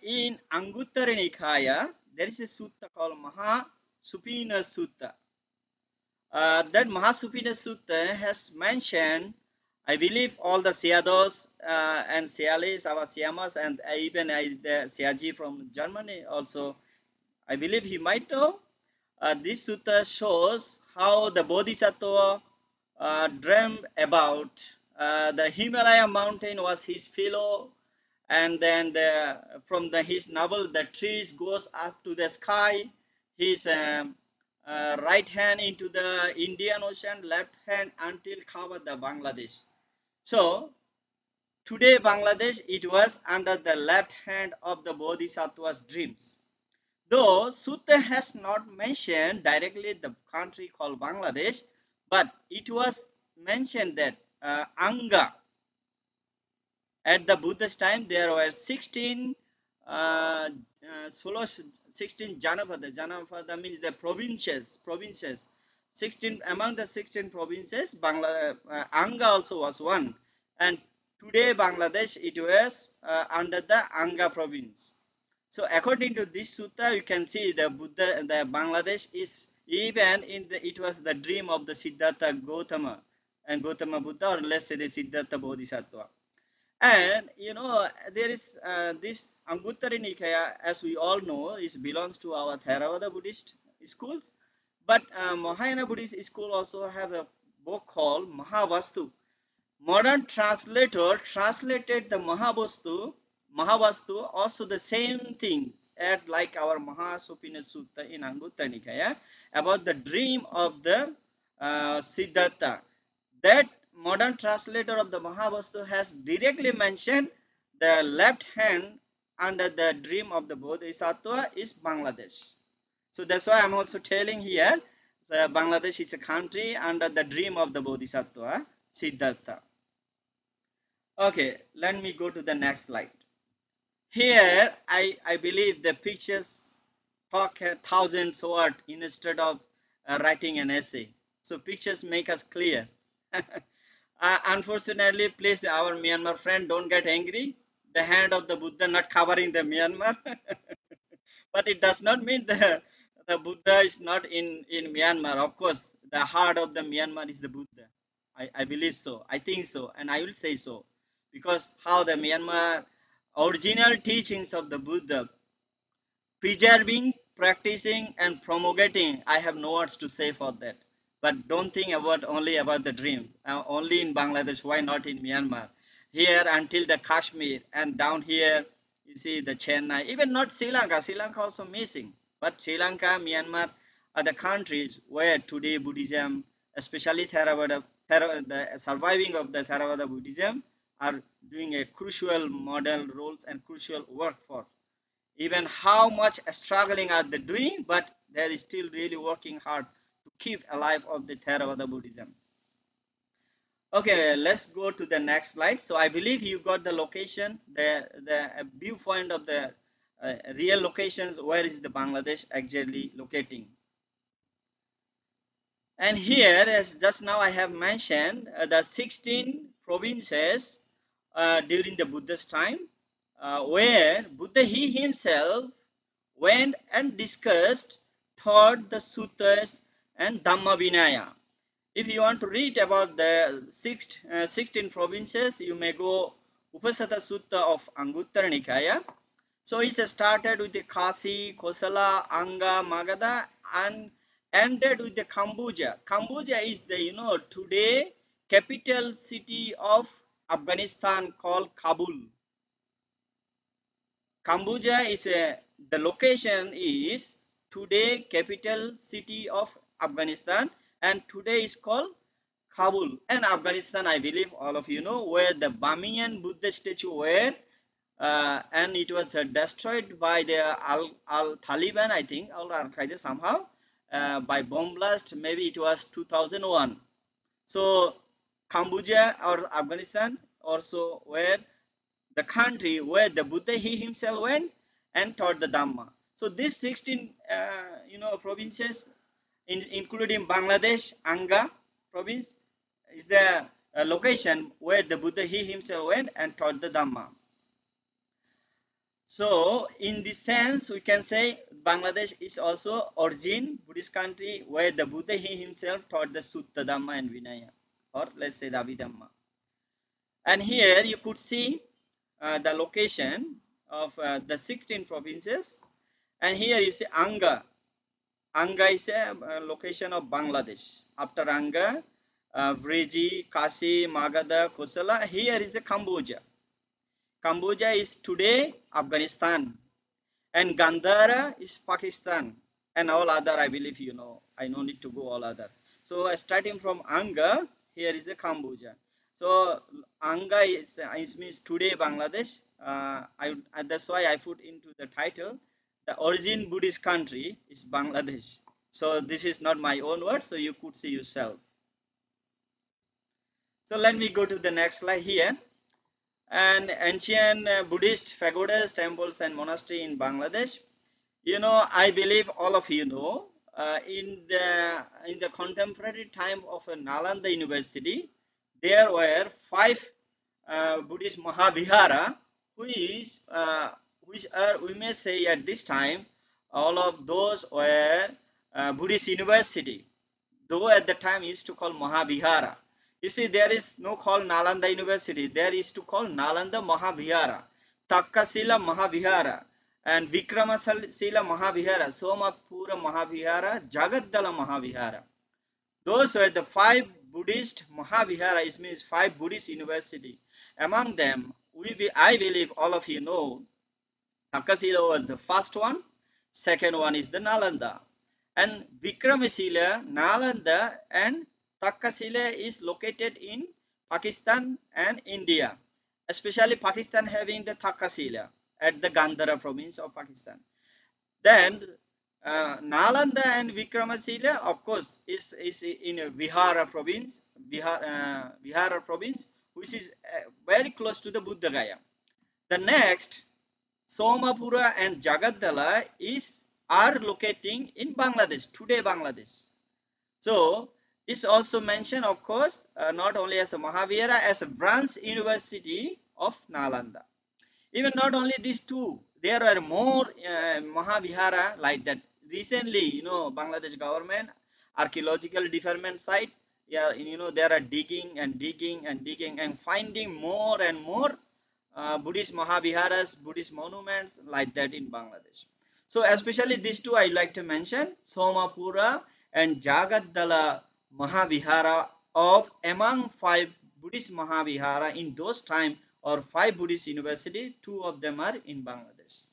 in Anguttara Nikaya, there is a sutta called Mahasupina Sutta. That Mahasupina Sutta has mentioned, I believe, all the Siados and Sialis, our Siamas, and even the Siaji from Germany also, I believe he might know. This sutta shows how the Bodhisattva dreamed about the Himalaya mountain was his pillow, and then from his navel the trees goes up to the sky, his right hand into the Indian Ocean, left hand until covered the Bangladesh. So today Bangladesh, it was under the left hand of the Bodhisattva's dreams. Though Sutta has not mentioned directly the country called Bangladesh, but it was mentioned that Anga, at the Buddha's time, there were 16 Janapada. Janapada means the provinces. 16 among the 16 provinces, Anga also was one. And today Bangladesh, it was under the Anga province. So according to this sutta, you can see the Bangladesh is even it was the dream of the Siddhartha Gautama and Gautama Buddha, or let's say the Siddhartha Bodhisattva. And there is this Anguttara Nikaya, as we all know, belongs to our Theravada Buddhist schools. But Mahayana Buddhist school also have a book called Mahavastu. Modern translator translated the Mahavastu also the same things at like our Mahasupina Sutta in Anguttara Nikaya about the dream of the Siddhartha. That modern translator of the Mahavastu has directly mentioned the left hand under the dream of the Bodhisattva is Bangladesh. So that's why I'm also telling here Bangladesh is a country under the dream of the Bodhisattva Siddhartha. Okay, let me go to the next slide. Here, I believe the pictures talk 1,000 words instead of writing an essay. So pictures make us clear. Unfortunately, please, our Myanmar friend, don't get angry. The hand of the Buddha not covering the Myanmar. But it does not mean the Buddha is not in Myanmar. Of course, the heart of the Myanmar is the Buddha. I believe so. I think so. And I will say so. Because how the Myanmar original teachings of the Buddha, preserving, practicing, and promulgating, I have no words to say for that. But don't think only about the dream. Only in Bangladesh, why not in Myanmar? here until the Kashmir, and down here you see the Chennai, even not Sri Lanka. Sri Lanka also missing, but Sri Lanka, Myanmar are the countries where today Buddhism, especially Theravada, the surviving of the Theravada Buddhism, are doing a crucial model roles and crucial work for. Even how much struggling are they doing, but they are still really working hard to keep alive of the Theravada Buddhism. Okay, let's go to the next slide. So I believe you got the location, the viewpoint of the real locations, where is the Bangladesh exactly locating. And here, as just now I have mentioned, the 16 provinces during the Buddha's time, where Buddha he himself went and discussed, taught the suttas and Dhamma Vinaya. If you want to read about the 16 provinces, you may go Upasata Sutta of Anguttara Nikaya. So it started with the Kasi, Kosala, Anga, Magadha, and ended with the Kambuja. Kambuja is the today capital city of Afghanistan called Kabul. Kambuja is the location is today capital city of Afghanistan, and today is called Kabul. And Afghanistan, I believe all of you know, where the Bamiyan Buddha statue were, and it was destroyed by the Taliban, I think, or Al-Qaeda somehow, by bomb blast. Maybe it was 2001. So Cambodia or Afghanistan also where the country where the Buddha he himself went and taught the Dhamma. So these 16 provinces, including Bangladesh, Anga province, is the location where the Buddha he himself went and taught the Dhamma. So in this sense, we can say Bangladesh is also origin Buddhist country where the Buddha he himself taught the Sutta Dhamma and Vinaya, or let's say the Abhidhamma. And here you could see the location of the 16 provinces, and here you see Anga. Anga is a location of Bangladesh. After Anga, Vreji, Kasi, Magadha, Kosala, here is the Cambodia. Cambodia is today Afghanistan, and Gandhara is Pakistan, and all other I believe you know. I no need to go all other. So starting from Anga, here is the Cambodia. So Anga is means today Bangladesh. That's why I put into the title the origin Buddhist country is Bangladesh. So this is not my own word, so you could see yourself. So let me go to the next slide here. And ancient Buddhist pagodas, temples, and monastery in Bangladesh. You know, I believe all of you know, in the contemporary time of Nalanda University, there were 5 Buddhist Mahavihara, which are, we may say at this time, all of those were Buddhist university, though at the time used to call Mahavihara. You see, there is no call Nalanda University, there is to call Nalanda Mahavihara, Takkasila Mahavihara, and Vikramasila Mahavihara, Somapura Mahavihara, Jagadala Mahavihara. Those were the 5 Buddhist Mahavihara, it means 5 Buddhist university. Among them, I believe all of you know, Takkasila was the first one, second one is the Nalanda. And Vikramasila, Nalanda and Takkasila is located in Pakistan and India, especially Pakistan having the Takkasila at the Gandhara province of Pakistan. Then Nalanda and Vikramasila, of course, is in Vihara province, Vihara province, which is very close to the Buddha Gaya. The next, Somapura and Jagadala are locating in Bangladesh, today Bangladesh. So it's also mentioned, of course, not only as a Mahavihara, as a branch university of Nalanda. Even not only these 2, there are more Mahavihara like that. Recently, you know, Bangladesh government archaeological department site, yeah, you know, they are digging and digging and digging and finding more and more Buddhist Mahaviharas, Buddhist monuments like that in Bangladesh. So especially these 2 I like to mention, Somapura and Jagadala Mahavihara of among 5 Buddhist Mahavihara in those time, or 5 Buddhist university. 2 of them are in Bangladesh.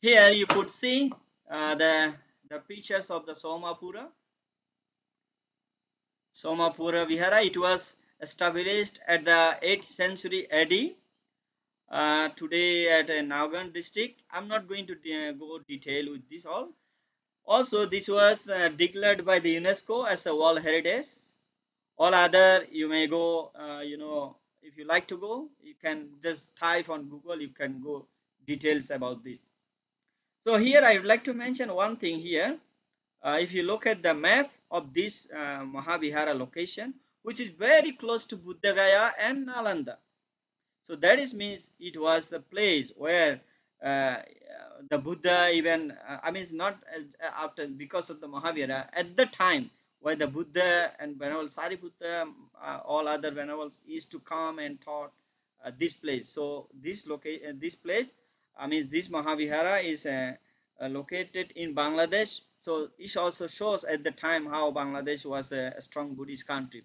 Here you could see the pictures of the Somapura. Somapura Vihara, it was established at the 8th century AD. Today at Nagaland district. I'm not going to go detail with this all. Also, this was declared by the UNESCO as a World Heritage. All other, you may go, if you like to go, you can just type on Google, you can go details about this. So here I would like to mention one thing here. If you look at the map of this Mahavihara location, which is very close to Buddha Gaya and Nalanda. So that is means it was a place where uh, the Buddha even, I mean, it's not after, because of the Mahavira, at the time where the Buddha and Venerable Sariputta, all other venerables used to come and taught this place. So this this place, I mean, this Mahavihara is located in Bangladesh. So it also shows at the time how Bangladesh was a strong Buddhist country.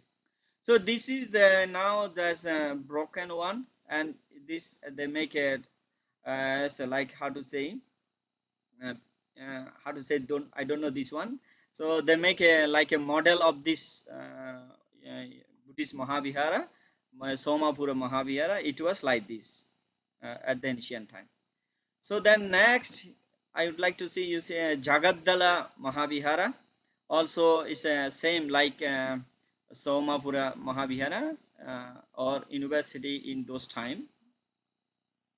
So this is the, now there's a broken one, and this they make it so like uh, how to say, don't, I don't know this one. So they make a like a model of this Buddhist Mahavihara, Somapura Mahavihara. It was like this at the ancient time. So then next I would like to see, you say Jagaddala Mahavihara. Also is same like Somapura Mahavihara or university in those time.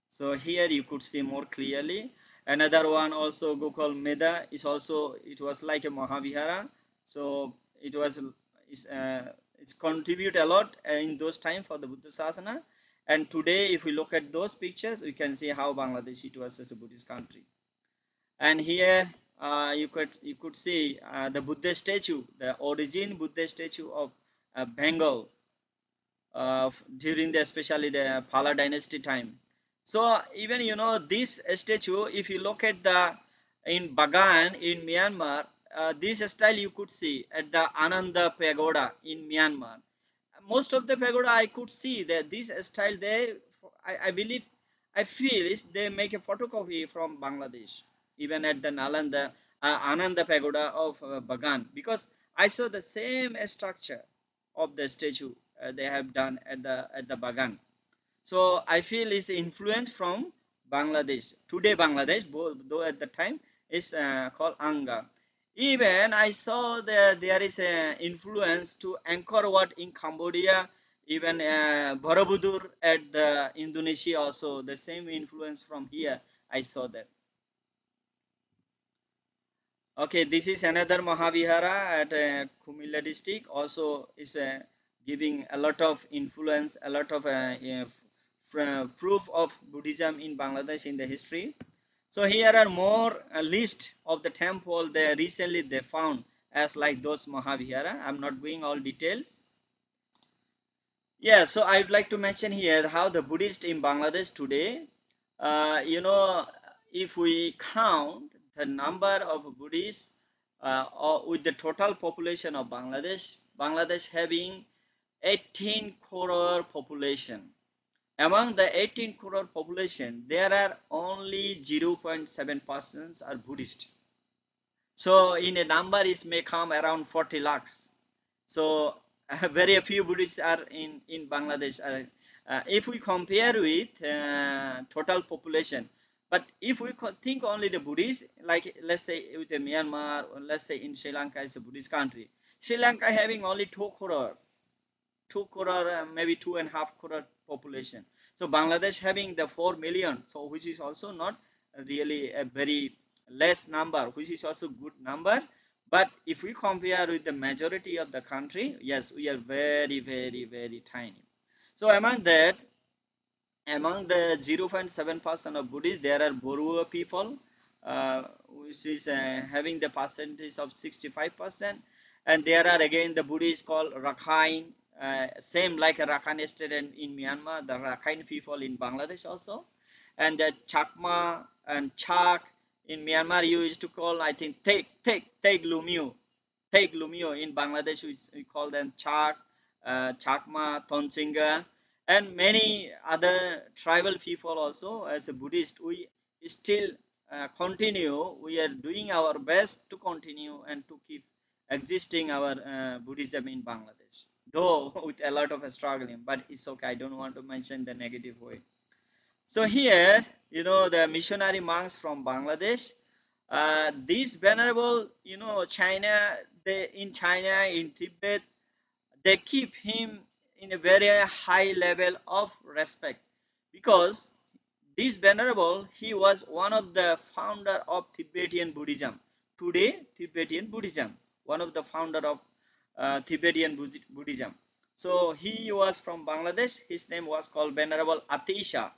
So here you could see more clearly. Another one also Gokul Meda is also, it was like a Mahavihara. So it was it's contribute a lot in those time for the Buddha Sasana. And today if we look at those pictures, we can see how Bangladesh it was as a Buddhist country. And here you could see the Buddha statue, the origin Buddha statue of Bengal during the, especially the Pala dynasty time. So even this statue, if you look at the in Bagan in Myanmar, this style you could see at the Ananda Pagoda in Myanmar. Most of the pagoda I could see that this style they, I believe, I feel is they make a photocopy from Bangladesh, even at the Nalanda Ananda Pagoda of Bagan, because I saw the same structure of the statue they have done at the Bagan. So I feel is influence from Bangladesh. Today Bangladesh, though at the time is called Anga. Even I saw that there is an influence to Angkor Wat in Cambodia, even Borobudur at the Indonesia also, the same influence from here. I saw that. Okay, this is another Mahavihara at Kumilla district. Also is giving a lot of influence, a lot of proof of Buddhism in Bangladesh in the history. So here are more list of the temple they recently they found as like those Mahavihara. I'm not going all details. Yeah, so I would like to mention here how the Buddhist in Bangladesh today, if we count the number of Buddhists or with the total population of Bangladesh, Bangladesh having 18 crore population. Among the 18 crore population, there are only 0.7% are Buddhist. So in a number it may come around 40 lakhs. So very few Buddhists are in Bangladesh. If we compare with total population, but if we think only the Buddhists, like let's say with Myanmar, or let's say in Sri Lanka is a Buddhist country. Sri Lanka having only 2 crore, maybe 2.5 crore population. So Bangladesh having the 4 million, so which is also not really a very less number, which is also good number. But if we compare with the majority of the country, yes, we are very, very, very tiny. So among that, among the 0.7% of Buddhists, there are Boruo people, which is having the percentage of 65%. And there are again the Buddhists called Rakhine, same like a Rakhine state in Myanmar, the Rakhine people in Bangladesh also. And the Chakma and Chak in Myanmar, you used to call, I think, Teg Lumio. In Bangladesh, we call them Chak. Chakma, Tonchinga, and many other tribal people also. As a Buddhist, we still continue. We are doing our best to continue and to keep existing our Buddhism in Bangladesh, though with a lot of struggling. But it's okay. I don't want to mention the negative way. So here, the missionary monks from Bangladesh, these venerable, China, in China, in Tibet, they keep him in a very high level of respect, because this venerable, he was one of the founder of Tibetan Buddhism. Today, Tibetan Buddhism, one of the founder of Tibetan Buddhism. So he was from Bangladesh. His name was called Venerable Atisha.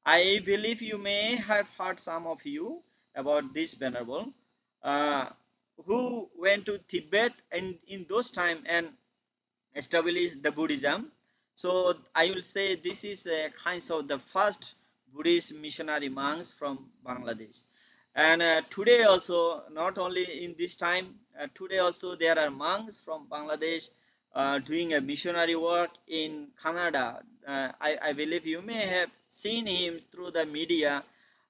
I believe you may have heard, some of you, about this venerable, who went to Tibet and in those time and established the Buddhism. So I will say this is a kind of the first Buddhist missionary monks from Bangladesh. And today also, not only in this time, today also there are monks from Bangladesh doing a missionary work in Canada. I believe you may have seen him through the media,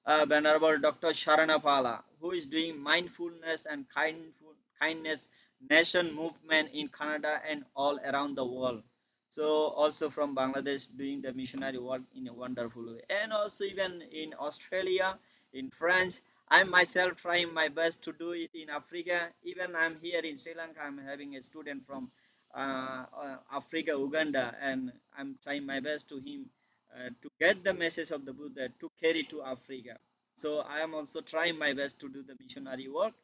Venerable Dr. Sharanapala, who is doing mindfulness and kindness nation movement in Canada and all around the world. So also from Bangladesh doing the missionary work in a wonderful way. And also even in Australia, in France, I myself trying my best to do it in Africa. Even I'm here in Sri Lanka, I'm having a student from Africa, Uganda, and I'm trying my best to him to get the message of the Buddha to carry to Africa. So I am also trying my best to do the missionary work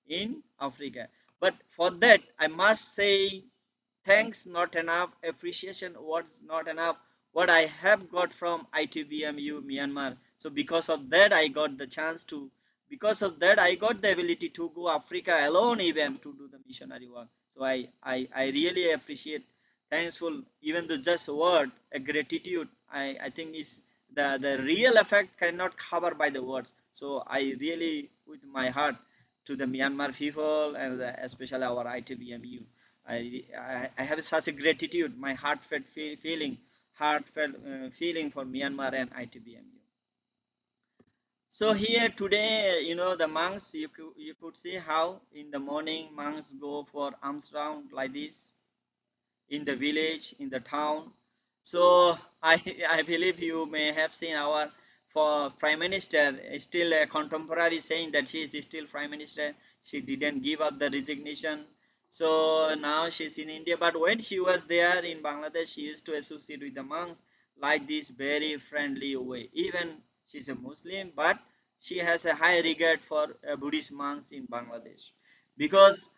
in Africa. But for that, I must say thanks not enough, appreciation words not enough, what I have got from ITBMU Myanmar. So because of that, I got the chance to, because of that, I got the ability to go Africa alone even to do the missionary work. So I really appreciate, thankful, even though just word, a gratitude, I think is the real effect cannot cover by the words. So I really, with my heart, to the Myanmar people and especially our ITBMU. I have such a gratitude, my heartfelt feeling for Myanmar and ITBMU. So here today, the monks, you could see how in the morning monks go for alms round like this in the village, in the town. So I believe you may have seen our for Prime Minister, still a contemporary saying that she is still Prime Minister. She didn't give up the resignation. So now she's in India. But when she was there in Bangladesh, she used to associate with the monks like this very friendly way. Even she's a Muslim, but she has a high regard for Buddhist monks in Bangladesh, because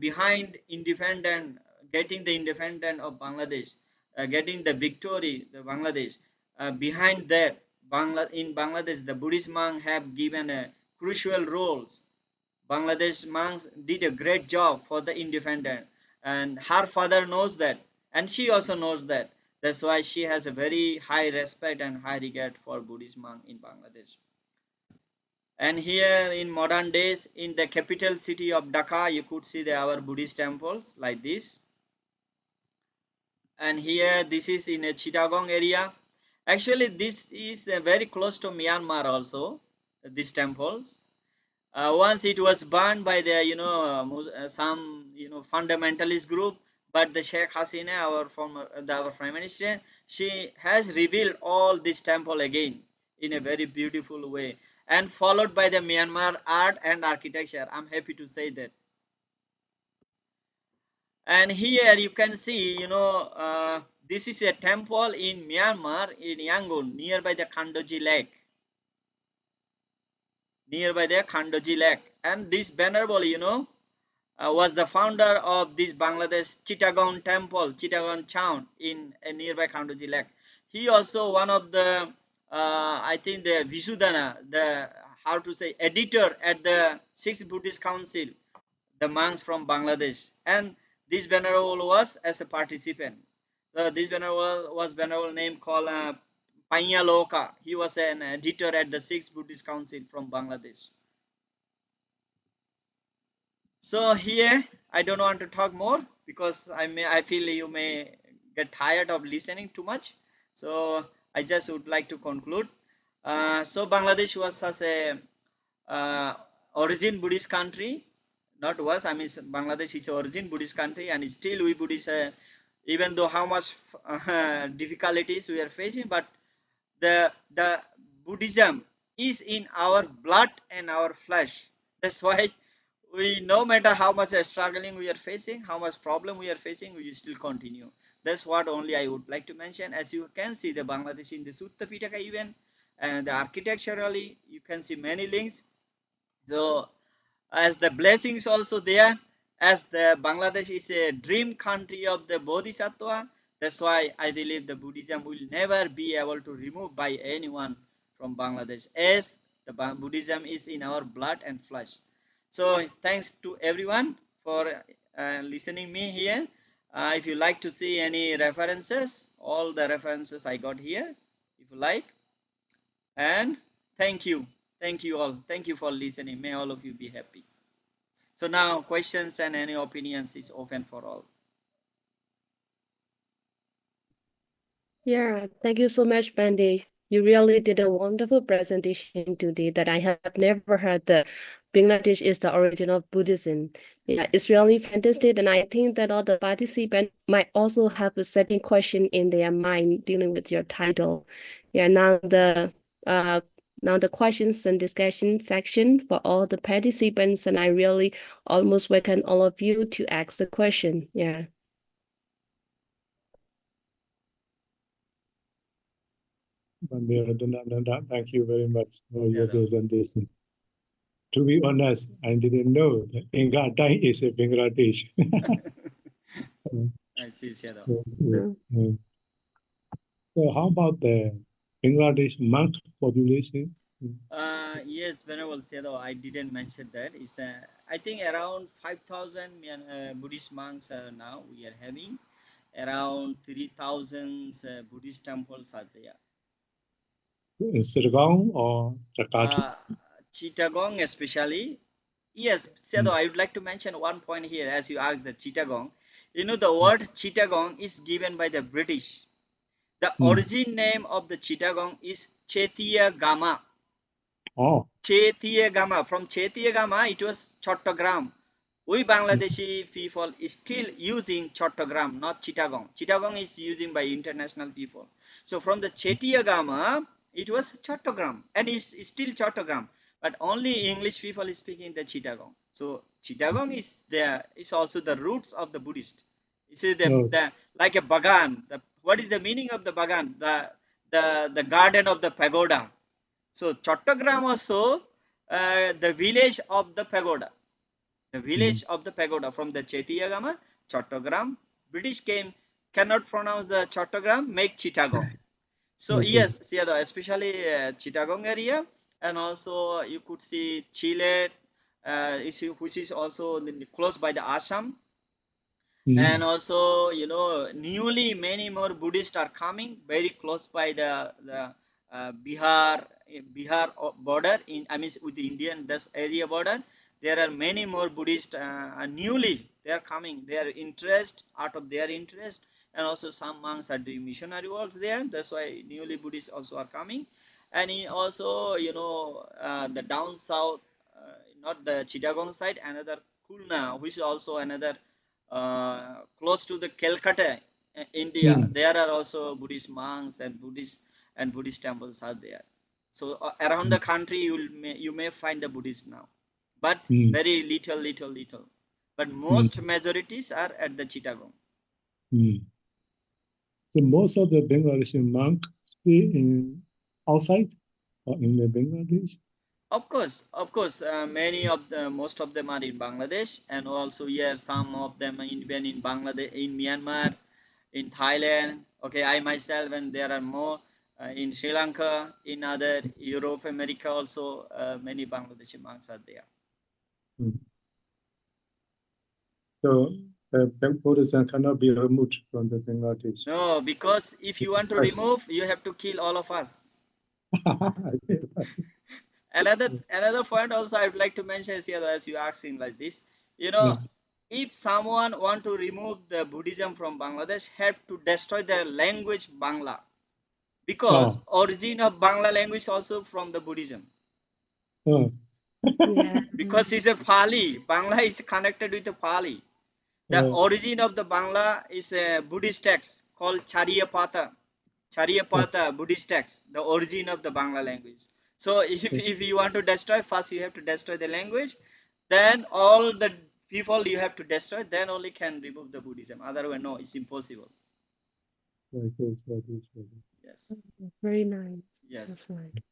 behind independent, getting the independence of Bangladesh, getting the victory, the Bangladesh, behind that, in Bangladesh, the Buddhist monks have given a crucial roles. Bangladesh monks did a great job for the independence, and her father knows that, and she also knows that. That's why she has a very high respect and high regard for Buddhist monk in Bangladesh. And here in modern days, in the capital city of Dhaka, you could see our Buddhist temples like this. And here, this is in a Chittagong area. Actually, this is very close to Myanmar also, these temples. Once it was burned by the, some, fundamentalist group, but the Sheikh Hasina, our Prime Minister, she has revealed all this temple again in a very beautiful way, and followed by the Myanmar art and architecture. I'm happy to say that. And here you can see, this is a temple in Myanmar, in Yangon, nearby the Kandoji Lake. And this venerable, was the founder of this Bangladesh Chittagong temple, Chittagong town in a nearby Kandoji Lake. He also one of the, I think the Visudana, the, how to say, editor at the Sixth Buddhist Council, the monks from Bangladesh. And this venerable was as a participant. So this venerable was venerable name called Panya Loka. He was an editor at the Sixth Buddhist Council from Bangladesh. So here I don't want to talk more because I feel you may get tired of listening too much. So I just would like to conclude. So Bangladesh was such a uh, origin Buddhist country, not was. I mean Bangladesh is origin Buddhist country, and still we Buddhists, even though how much difficulties we are facing, but the Buddhism is in our blood and our flesh. That's why we, no matter how much struggling we are facing, how much problem we are facing, we still continue. That's what only I would like to mention. As you can see the Bangladesh in the Sutta Pitaka even, and the architecturally you can see many links. So as the blessings also there, as the Bangladesh is a dream country of the Bodhisattva, that's why I believe the Buddhism will never be able to remove by anyone from Bangladesh, as the Buddhism is in our blood and flesh. So thanks to everyone for listening me here. If you like to see any references, all the references I got here, if you like. And thank you all, thank you for listening. May all of you be happy. So now questions and any opinions is open for all. Yeah, thank you so much, Bandy. You really did a wonderful presentation today that I have never heard the Bangladesh is the origin of Buddhism. Yeah, it's really fantastic, and I think that all the participants might also have a certain question in their mind dealing with your title. Yeah, uh now the questions and discussion section for all the participants, and I really almost welcome all of you to ask the question. Yeah. Thank you very much for your presentation. To be honest, I didn't know that Engadai is a Bangladesh. I see, Shadow. So how about the Bangladesh monk population? Yes, Venerable Shadow, I didn't mention that. It's I think around 5,000 Buddhist monks now we are having. Around 3,000 Buddhist temples are there. In Sirgaon or Jakarta? Chittagong especially. Yes, Shadow, I would like to mention one point here as you asked the Chittagong. You know, the word Chittagong is given by the British. The origin name of the Chittagong is Chetia Gama. Oh. Chetia Gama. From Chetia Gama, it was Chattogram. We Bangladeshi people is still using Chattogram, not Chittagong. Chittagong is using by international people. So from the Chetia Gama, it was Chattogram, and it's still Chattogram. But only English people is speaking the Chittagong. So Chittagong is there. It's also the roots of the Buddhist. You see the like a bagan. What is the meaning of the bagan? The garden of the pagoda. So Chattogram also the village of the pagoda. The village of the pagoda from the Chetiyagama, Chattogram. British cannot pronounce the Chattogram, make Chittagong. So yes, see especially Chittagong area, and also you could see Chile, which is also close by the Assam. And also, you know, newly many more Buddhists are coming very close by the Bihar border in, I mean, with the Indian this area border. There are many more Buddhists newly they are coming. Their interest, out of their interest, and also some monks are doing missionary works there. That's why newly Buddhists also are coming. And also, you know, the down south, not the Chittagong side, another Khulna, which is also another close to the Calcutta, India. There are also Buddhist monks and Buddhist temples are there. So around the country you may find the Buddhist now, but very little. But most majorities are at the Chittagong. So most of the Bangladeshi monks stay in outside or in the Bangladesh? Of course, most of them are in Bangladesh, and also here some of them even in Bangladesh, in Myanmar, in Thailand. Okay, I myself, and there are more in Sri Lanka, in other Europe, America also. Many Bangladeshi monks are there. So Buddhism cannot be removed from the Bangladesh. No, because if you want to remove, you have to kill all of us. Another point also I would like to mention is here, as you asking like this, You know, if someone want to remove the Buddhism from Bangladesh, have to destroy the language Bangla, because origin of Bangla language also from the Buddhism. Yeah. Because it's a Pali. Bangla is connected with the Pali. The origin of the Bangla is a Buddhist text called Chariyapata. Chariyapata Buddhist text, the origin of the Bangla language. So if you want to destroy, first you have to destroy the language, then all the people you have to destroy, then only can remove the Buddhism. Otherwise, no, it's impossible. Yes. Very nice. Yes. That's right.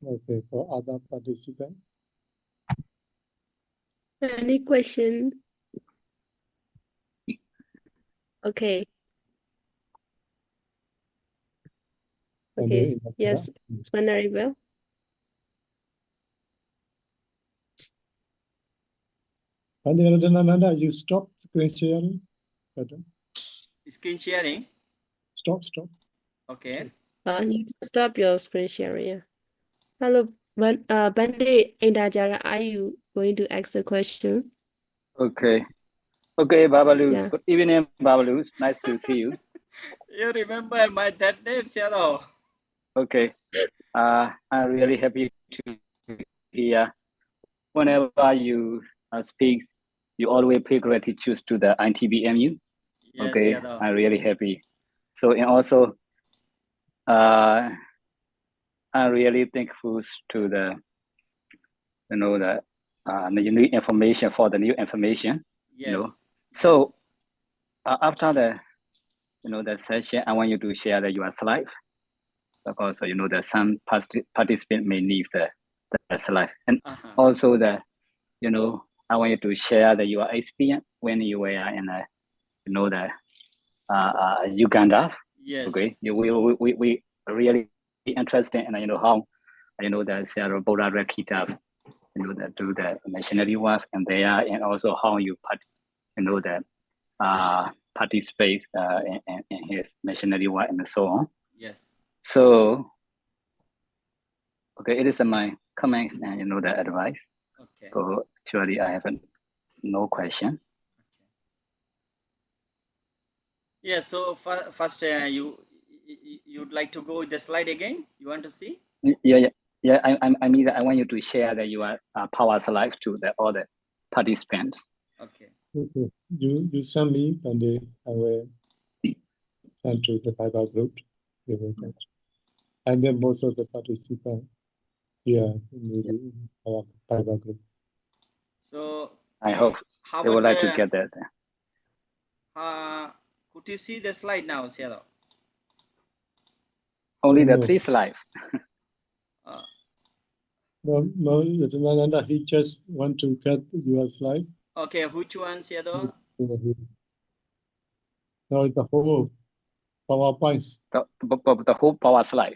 Okay, for other participants. Any question? Okay. Okay. Yes, Venerable. Nanda, you stop screen sharing. Screen sharing. Stop. Okay. You need to stop your screen sharing. Yeah. Hello, Bande Indajara, are you going to ask a question? Okay, Babalu. Yeah. Good evening, Babalu. Nice to see you. You remember my that name, Shadow? Okay, I'm really happy to hear. Whenever you speak, you always pay gratitude to the ITBMU. Yes, okay, Shadow. I'm really happy. So, and also, I'm really thankful to the, the new information for the new information. Yes. So after the, the session, I want you to share your slide, because that some participant may need the slide, and also I want you to share your experience when you were in Uganda. Yes. Okay, we really interested in how the Sierra Buddha Rakita that do the missionary work and there, and also how you participate in his missionary work and so on. Yes. So okay, it is my comments and the advice. Okay. So actually I have no question. Yeah, so first you'd like to go with the slide again? You want to see? Yeah. I mean that I want you to share your power slide to the other participants. Okay. Okay. You send me, and I will send to the Bible group. And then most of the participants, maybe our Bible group. So I hope how they would about like to get that. could you see the slide now, Shadow? Only the 3 slides. No, he just want to get your slide. Okay, which one, Shadow? No, the whole PowerPoint. The whole power slide.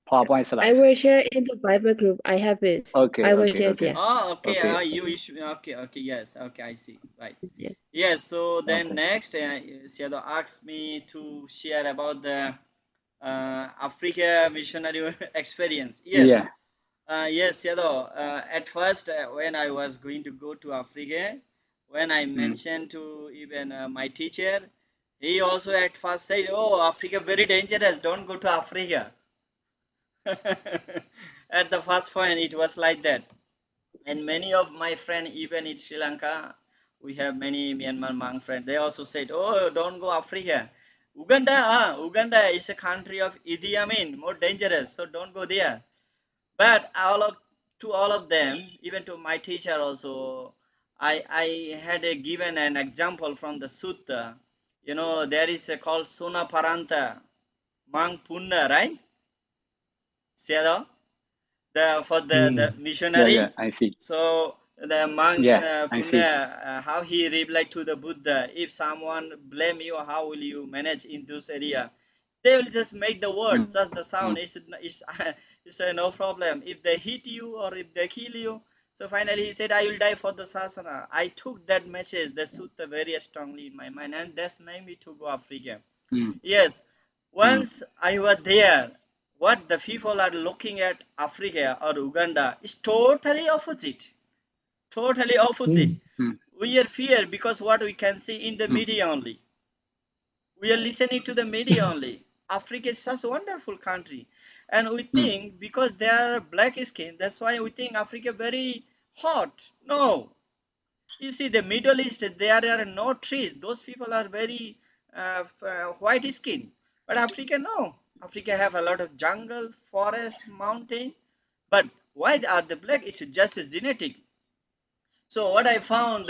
PowerPoint slide. I will share in the Bible group. I have it. Okay. I will Okay. share Okay. it. Oh, okay. Okay. You issue. Okay. Yes. Okay. I see. Right. Yeah. Yes. So then Okay. next, Shadow asked me to share about the Africa missionary experience. Yes. Yeah. Yes, Shadow. At first, when I was going to go to Africa, when I mentioned to even my teacher, he also at first said, "Oh, Africa very dangerous. Don't go to Africa." At the first point, it was like that. And many of my friends, even in Sri Lanka, we have many Myanmar monk friends. They also said, "Oh, don't go Africa. Uganda is a country of Idi Amin, more dangerous. So don't go there." But to all of them, even to my teacher also, I had given an example from the sutta. There is a called Sona Paranta, monk Punna, right? Sedo? For the missionary. Yeah. I see. So the monks Yeah. I see. how he replied to the Buddha, if someone blame you, how will you manage in this area? They will just make the words, just the sound. It's no problem. If they hit you or if they kill you. So finally he said, I will die for the sasana. I took that message, the sutta, very strongly in my mind, and that's made me to go Africa. Yes, once I was there, what the people are looking at Africa or Uganda is totally opposite. Totally opposite. We are fear because what we can see in the media only. We are listening to the media only. Africa is such a wonderful country. And we think because they are black skin, that's why we think Africa very hot. No. You see, the Middle East, there are no trees. Those people are very white skin. But Africa, no. Africa have a lot of jungle, forest, mountain. But why are the black? It's just a genetic. So what I found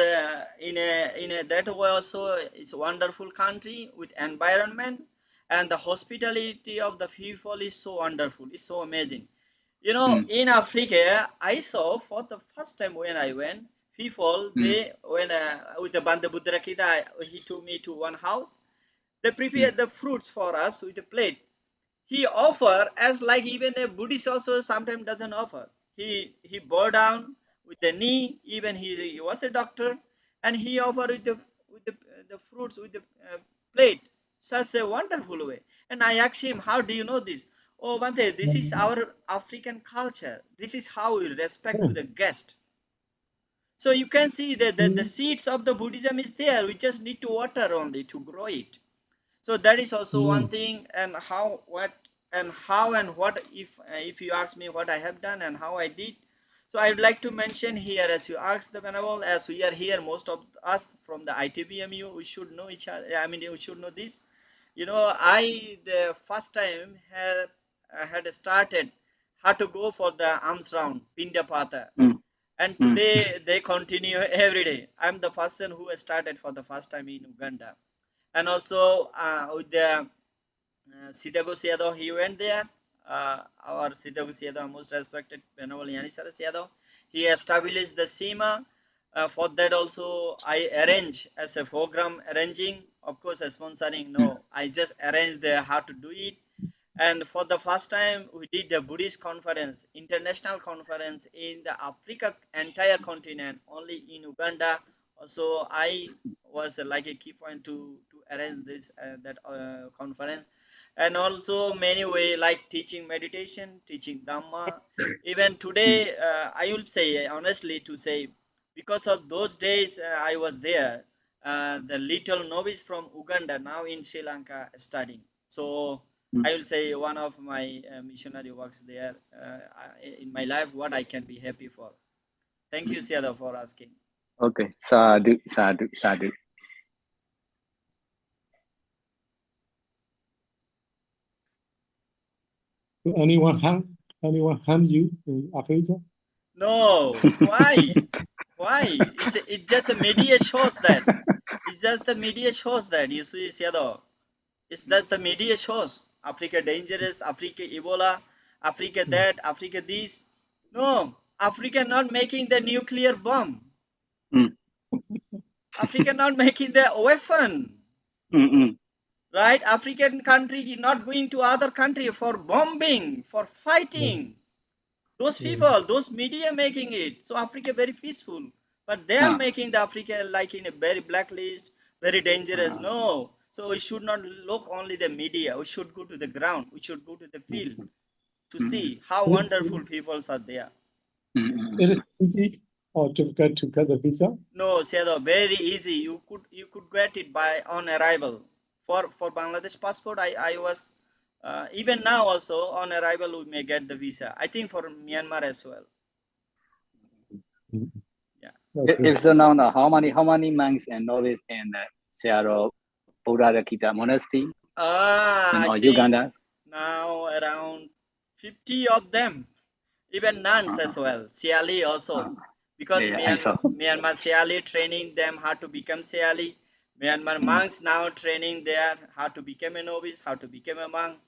in a that way also, it's a wonderful country with environment, and the hospitality of the people is so wonderful. It's so amazing. You know, in Africa, I saw for the first time when I went, people they when with the Banda Budrakita, he took me to one house. They prepared the fruits for us with a plate. He offer as like even a Buddhist also sometimes doesn't offer. He bowed down with the knee. Even he was a doctor, and he offered with the fruits with the plate. Such a wonderful way. And I asked him, "How do you know this?" Oh, Bante, this is our African culture. This is how we respect to the guest. So you can see that the seeds of the Buddhism is there. We just need to water only to grow it. So that is also one thing. And how and what, if you ask me what I have done and how I did, so I would like to mention here, as you asked the Venerable, as we are here, most of us from the ITBMU, we should know each other. I mean, we should know this. You know, I the first time had started how to go for the alms round, Pindapata, and today they continue every day. I'm the person who started for the first time in Uganda. And also with the Sidago Siado, he went there. Our Sidago Siado, most respected Venerable Yanisara Siado, he established the SEMA. For that also, I arrange as a program arranging, of course, sponsoring. No, I just arranged the how to do it. And for the first time, we did the Buddhist conference, international conference in the Africa entire continent, only in Uganda. Also, I was like a key point to arrange this that conference, and also many way like teaching meditation, teaching Dhamma. Even today, I will say honestly to say, because of those days I was there, the little novice from Uganda now in Sri Lanka studying. So I will say one of my missionary works there in my life, what I can be happy for. Thank you, Siada, for asking. Okay, sadhu, sadhu, sadhu. Anyone harm you in Africa? No, why? Why? It just a media shows that. It's just the media shows that. You see, Siada. It's just the media shows Africa dangerous, Africa Ebola, Africa that, Africa this. No, Africa not making the nuclear bomb. Africa not making the weapon. Right? African country not going to other country for bombing, for fighting. Those people, those media making it. So Africa very peaceful. But they are making the Africa like in a very blacklist, very dangerous. No. So we should not look only the media. We should go to the ground. We should go to the field to see how wonderful peoples are there. It is easy to get the visa? No, Sedo, very easy. You could get it by on arrival. For Bangladesh passport, I was even now also on arrival we may get the visa. I think for Myanmar as well. Yeah. If so, now how many monks and novice in Seattle Buddha Monastery in Uganda? Now around 50 of them, even nuns as well. Siali also, because Myanmar Siali training them how to become Siali. Myanmar monks now training there how to become a novice, how to become a monk.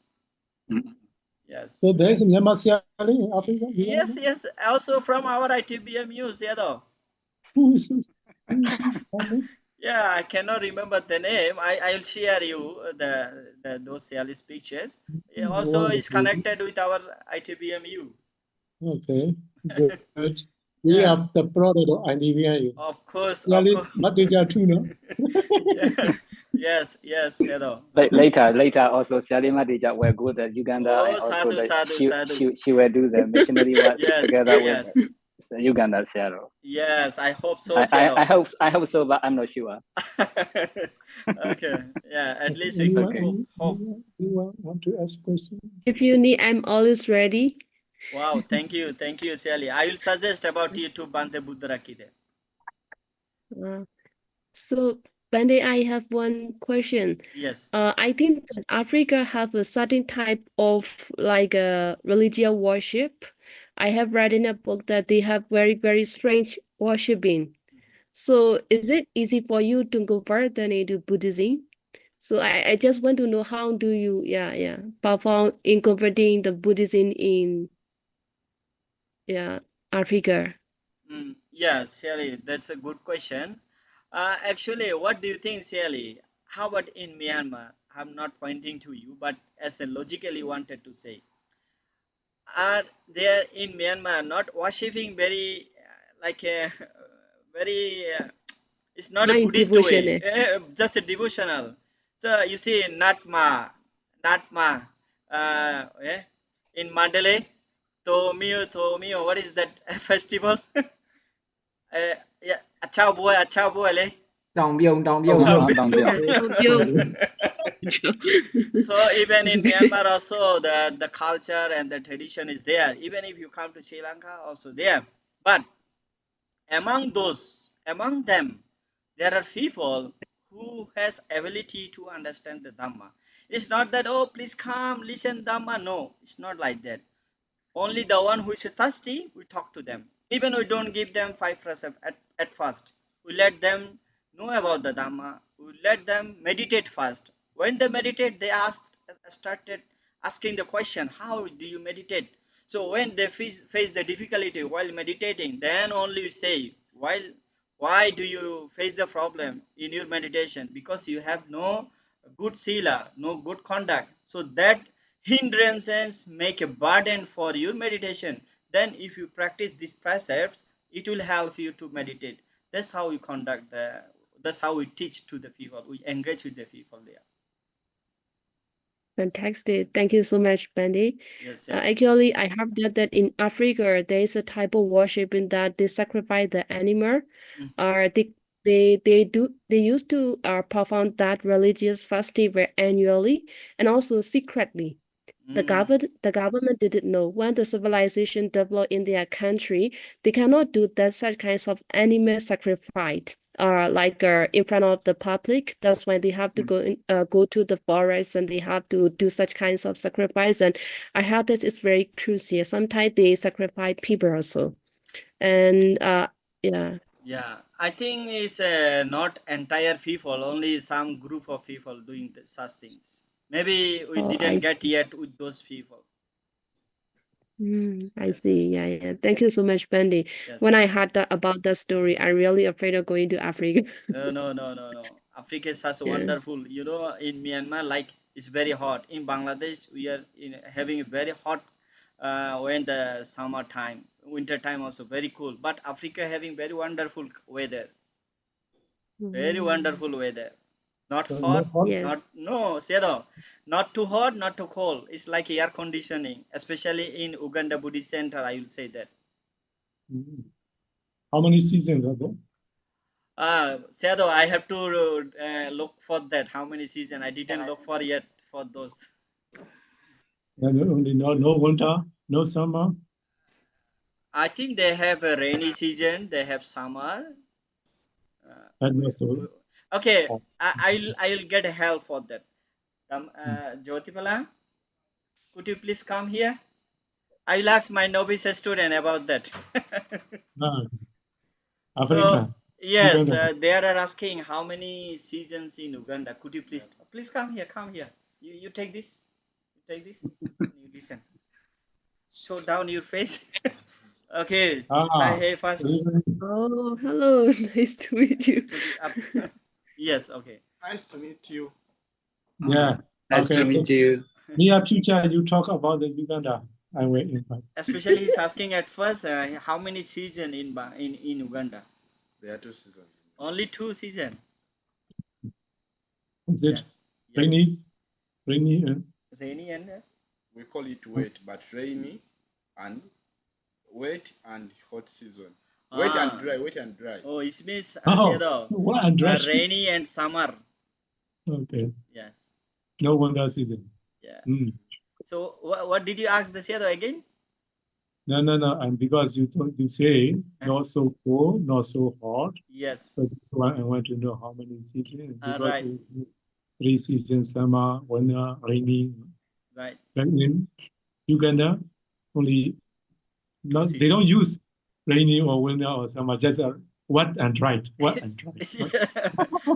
Yes. So there is a Myanmar Siali in Africa? Yes, yes. Also from our ITBMU, Sedo. Who is it? Yeah, I cannot remember the name. I will share you the those Sialis pictures. It also is connected with our ITBMU. Okay, good. We are the product of ITBMU. Of course, Siali, of course. what did you do now? Yes, Sedo. Later also Salima Dija were good at Uganda, Oh, and also sadhu. she will do the missionary work together with Uganda, Seattle. Yes, I hope so, I hope so, but I'm not sure. Okay, yeah, at least we Anyone, could hope. anyone want to ask question? If you need, I'm always ready. Wow, thank you, Sally. I will suggest about you to Bante Buddharaki there. So, Bande, I have one question. Yes. I think that Africa have a certain type of like a religious worship. I have read in a book that they have very, very strange worshiping. So is it easy for you to convert them into Buddhism? So I just want to know how do you perform in converting the Buddhism in Africa? Yeah, Sally, that's a good question. Actually, what do you think, Sally? How about in Myanmar? I'm not pointing to you, but as a logically wanted to say, are there in Myanmar not worshipping very like a very it's not a My Buddhist devotion. way, just a devotional. So you see, Natma, in Mandalay, Tomio, what is that festival? Yeah, Achao boy, le. Đồng Biông, So even in Myanmar also the culture and the tradition is there. Even if you come to Sri Lanka, also there. But among them, there are people who has ability to understand the Dhamma. It's not that, oh, please come, listen Dhamma. No, it's not like that. Only the one who is thirsty, we talk to them. Even we don't give them 5% at first. We let them know about the Dhamma. We let them meditate first. When they meditate, they started asking the question, how do you meditate? So when they face the difficulty while meditating, then only we say, why do you face the problem in your meditation? Because you have no good sila, no good conduct. So that hindrances make a burden for your meditation. Then if you practice these precepts, it will help you to meditate. That's how we conduct that's how we teach to the people. We engage with the people there. Fantastic. Thank you so much, Bendy. Yes, actually, I have read that in Africa, there is a type of worship in that they sacrifice the animal. Or they used to perform that religious festival annually and also secretly. The government didn't know when the civilization developed in their country, they cannot do that such kinds of animal sacrifice in front of the public. That's why they have to go to the forest and they have to do such kinds of sacrifice. And I heard that it's very crucial. Sometimes they sacrifice people also. And yeah, I think it's not entire people, only some group of people doing such things. Maybe we didn't get yet with those people. I see. Yeah. Thank you so much, Bendy. Yes. When I heard about that story, I'm really afraid of going to Africa. No. Africa is such wonderful. You know, in Myanmar, like it's very hot. In Bangladesh, we are having a very hot when the summer time, winter time also very cool. But Africa having very wonderful weather. Very wonderful weather. Not hot, not too hot, not too cold. It's like air conditioning, especially in Uganda Buddhist Center, I will say that. How many seasons are there? Sedo, I have to look for that. How many seasons? I didn't look for yet for those. Only no winter, no summer. I think they have a rainy season. They have summer. Okay, I'll get help for that. Jyotipala, could you please come here? I will ask my novice student about that. Africa. So yes, they are asking how many seasons in Uganda. Could you please come here? Come here. You take this. You take this. You listen. Show down your face. Okay. Say hey first. Oh, hello. Nice to meet you. Yes. Okay. Nice to meet you. Yeah. Nice to meet you. Near future, you talk about the Uganda. I will invite. Especially he's asking at first how many seasons in Uganda. There are 2 seasons. Only 2 seasons. Is it rainy? Rainy and we call it wet, but rainy and wet and hot season. Wet and dry, wet and dry. Oh, it means wet and dry. rainy and summer. Okay. Yes. No winter season. Yeah. Mm. So what did you ask the shadow again? No. And because you say not so cold, not so hot. Yes. So that's why I want to know how many seasons. Because right. 3 seasons: summer, winter, rainy. Right. But in Uganda, only they seasons. don't use rainy or winter or summer, just wet and dry. Wet and dry.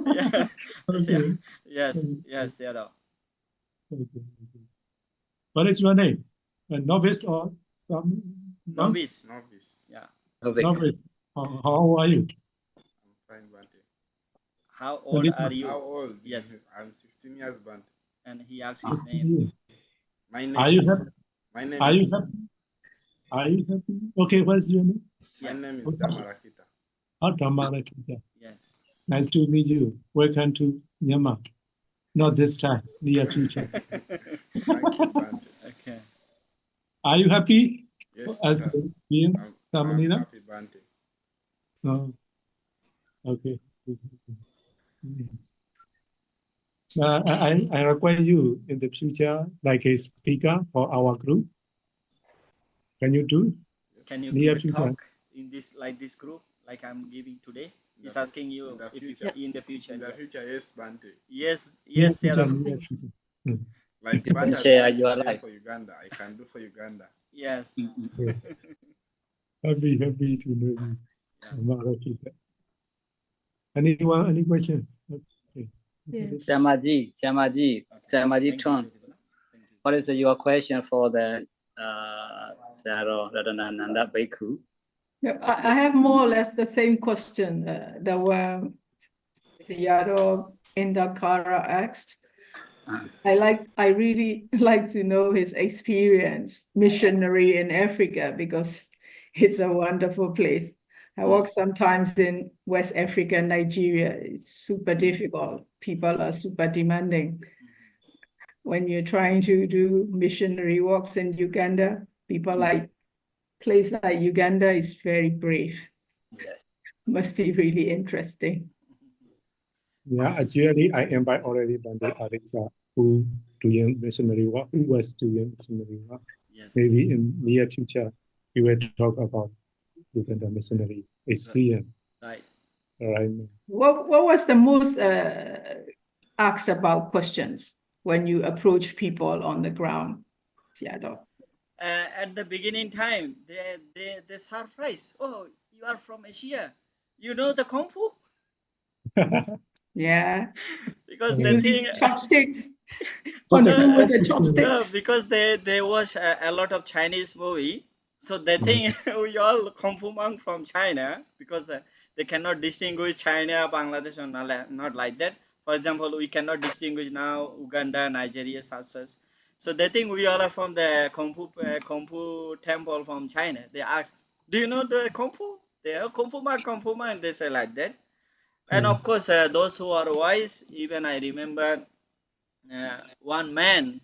Yeah. Okay. Yes. Yes, shadow. Okay. What is your name? A novice or some monk? Novice. Novice. Yeah. Novice. How old are you? I'm fine, Bante. How old are you? How old? Yes. I'm 16 years, Bante. And he asks his name. My name. Are you happy? My name Are is. you happy? Are you happy? Okay, what's your name? My name is Damarakita. Damarakita. Yes. Nice to meet you. Welcome to Myanmar. Not this time, near future. Thank you, Bante. Okay. Are you happy? Yes, as being I'm happy, Bante. Oh, okay. I require you in the future like a speaker for our group. Can you do? Can you near give a future? talk in this group like I'm giving today? He's asking you in the if future. in the future. In the future, yes, Bante. Yes, Near yes, future, Shadow. near future. Like You can Bante share has your done today life. for Uganda, I can do for Uganda. Yes. Yes. Happy to know you. Maharashtra. Anyone, any question? Okay. Yes. Shamaji, Thank you. Tron. What is your question for the Sayadaw Radananda Bhikkhu? Yeah, I have more or less the same question that were Sayadaw Indakara asked. I really like to know his experience, missionary in Africa, because it's a wonderful place. I work sometimes in West Africa, Nigeria. It's super difficult. People are super demanding. When you're trying to do missionary works in Uganda, place like Uganda is very brave. Yes. Must be really interesting. Yeah, actually, I invite already Bande Alexa who doing missionary work, who was doing missionary work. Yes. Maybe in near future, we will talk about Uganda missionary experience. Right. Right. What was the most asked about questions when you approach people on the ground, Sayadaw? At the beginning time, they surprise. Oh, you are from Asia. You know the kung fu? Yeah. Because they think chopsticks. Control with the chopsticks. because they watch a lot of Chinese movie, so they think we all kung fu monk from China because they cannot distinguish China, Bangladesh, or not like that. For example, we cannot distinguish now Uganda, Nigeria, such. So they think we all are from the kung fu temple from China. They ask, "Do you know the kung fu?" They are kung fu man. They say like that. And of course, those who are wise, even I remember one man,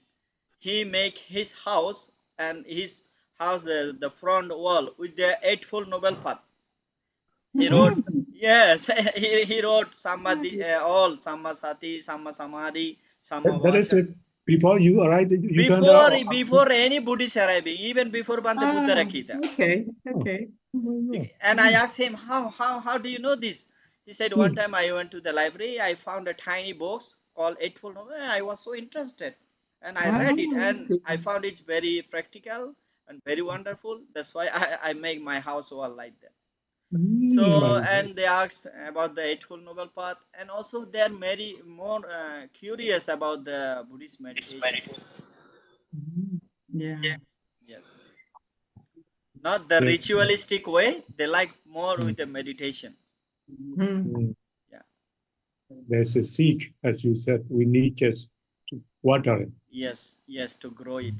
he make his house and his house the front wall with the Eightfold Noble Path. He wrote, yes, he wrote Samadhi, all Samma Sati, Samma Samadhi, Samma That is Vacha. it. Before you arrived in Uganda. Before any Buddhist arriving, even before Bante Buddha Rakita. Okay. And I asked him, how do you know this? He said, one time I went to the library, I found a tiny box called Eightfold Noble. I was so interested. And I read it and I found it very practical and very wonderful. That's why I make my house wall like that. So, and they asked about the Eightfold Noble Path, and also they are very more curious about the Buddhist meditation. Yeah. Yes. Not the ritualistic way, they like more with the meditation. Yeah. There's a seed, as you said, we need just to water it. Yes, to grow it.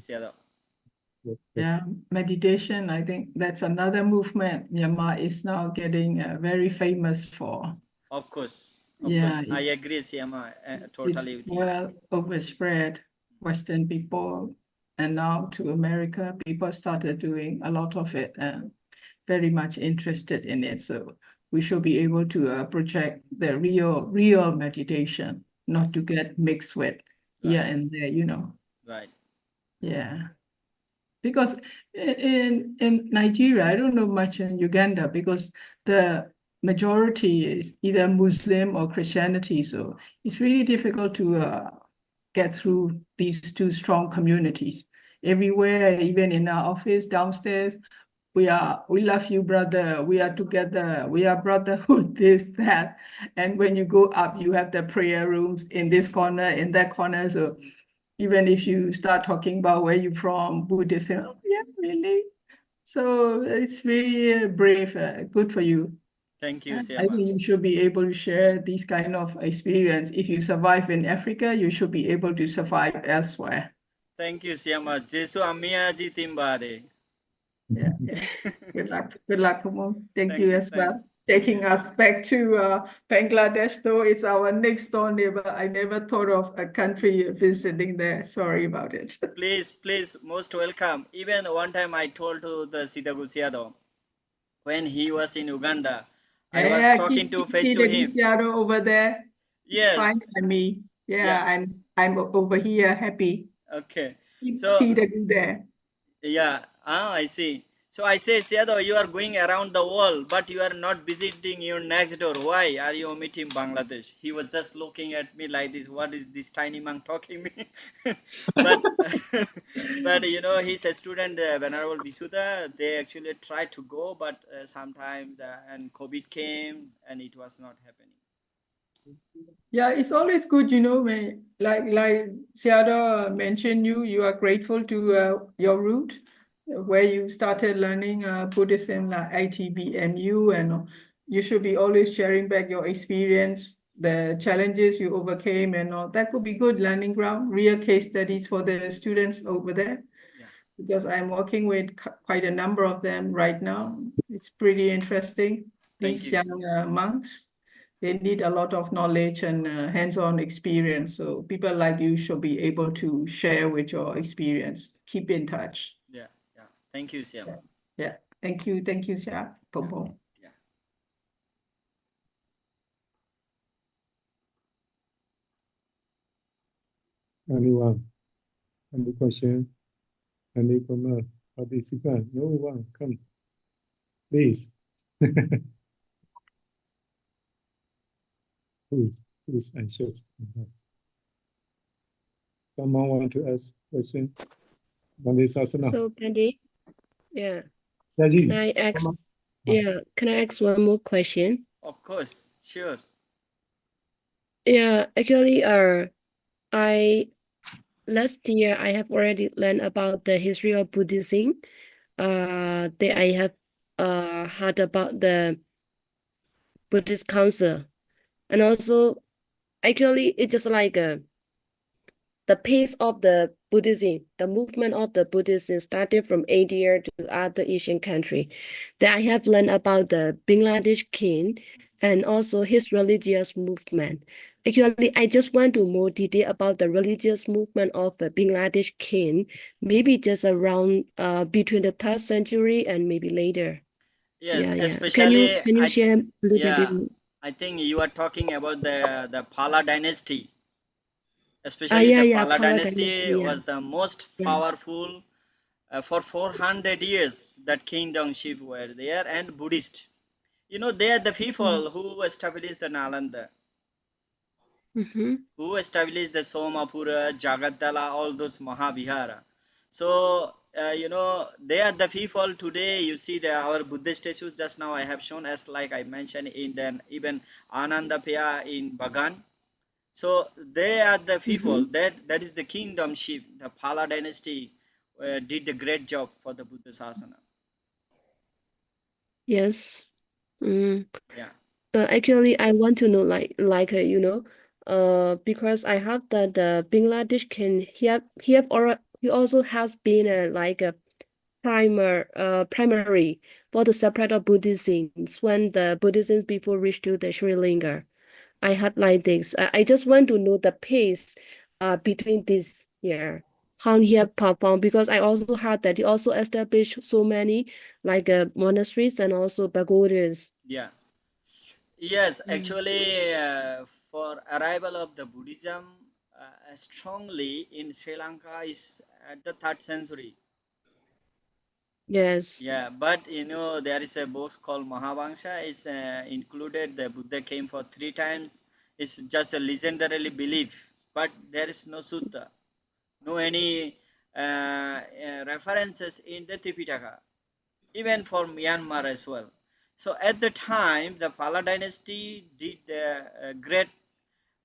Yeah, meditation, I think that's another movement Myanmar is now getting very famous for. Of course. Yeah, I agree, Siama, totally with you. Well overspread. Western people and now to America, people started doing a lot of it. And very much interested in it. So we should be able to project the real meditation, not to get mixed with here and there, you know. Right. Yeah. Because in Nigeria, I don't know much in Uganda because the majority is either Muslim or Christianity. So it's really difficult to get through these two strong communities. Everywhere, even in our office downstairs, we love you, brother. We are together. We are brotherhood, this, that. And when you go up, you have the prayer rooms in this corner, in that corner. So even if you start talking about where you're from, Buddhism, oh, yeah, really? So it's really brave, good for you. Thank you, I Siama. think you should be able to share this kind of experience. If you survive in Africa, you should be able to survive elsewhere. Thank you, Siama. Jesu Amiyaji Timbade. Yeah. Good luck, Kumon. Thank you as well. Taking us back to Bangladesh, though it's our next door neighbor. I never thought of a country visiting there. Sorry about it. Please, most welcome. Even one time I told to the Sidagu Siado, when he was in Uganda, I was talking to face to him. Over there. Yes. It's fine by me. Yeah, I'm over here happy. Okay. So there. yeah, I see. So I say, Siado, you are going around the world, but you are not visiting your next door. Why are you omitting Bangladesh? He was just looking at me like this. What is this tiny monk talking me? but but you know, he's a student, Venerable Visuddha. They actually tried to go, but sometime and COVID came and it was not happening. Yeah, it's always good, you know, when, like Siada mentioned, you are grateful to your root, where you started learning Buddhism, like ITBMU, and you should be always sharing back your experience, the challenges you overcame, and all. That could be good learning ground, real case studies for the students over there. Yeah. Because I'm working with quite a number of them right now. It's pretty interesting. These young monks. They need a lot of knowledge and hands-on experience. So people like you should be able to share with your experience. Keep in touch. Yeah. Thank you, Siam. Yeah. Thank you, Siam. Popo. Yeah. Anyone? Any question? Any comment? Participant? No one. Come, please. Who's anxious? Someone want to ask question? So, Pandey, yeah. Saji, Can I ask one more question? Of course, sure. Yeah, actually, last year I have already learned about the history of Buddhism. That I have heard about the Buddhist Council, and also actually it's just like the pace of the Buddhism, the movement of the Buddhism started from India to other Asian country. That I have learned about the Bangladesh king and also his religious movement. Actually, I just want to more detail about the religious movement of the Bangladesh king, maybe just around between the 3rd century and maybe later. Yes, Yeah. especially Can you share a little bit? I think you are talking about the Pala dynasty. Especially the Pala dynasty was the most powerful for 400 years. That kingdomship were there, and Buddhist. You know, they are the people who established the Nalanda, who established the Somapura, Jagatala, all those Mahavihara. So, you know, they are the people today. You see our Buddhist statues just now I have shown, as like I mentioned in then even Anandapaya in Bagan. So they are the people that is the kingdomship. The Pala dynasty did a great job for the Buddha Sasana. Yes. Yeah. Actually, I want to know, you know, because I have that the Bangladesh can he also has been a primary for the spread of Buddhism when the Buddhism before reached to the Sri Lanka. I had like this. I just want to know the pace between this year. how he have performed, because I also heard that he also established so many like monasteries and also pagodas. Yeah. Yes, actually, for arrival of the Buddhism strongly in Sri Lanka is at the 3rd century. Yes. Yeah, but there is a book called Mahavangsha. It's included. The Buddha came for 3 times. It's just a legendarily belief, but there is no sutta, no any references in the Tripitaka, even for Myanmar as well. So at the time, the Pala dynasty did great.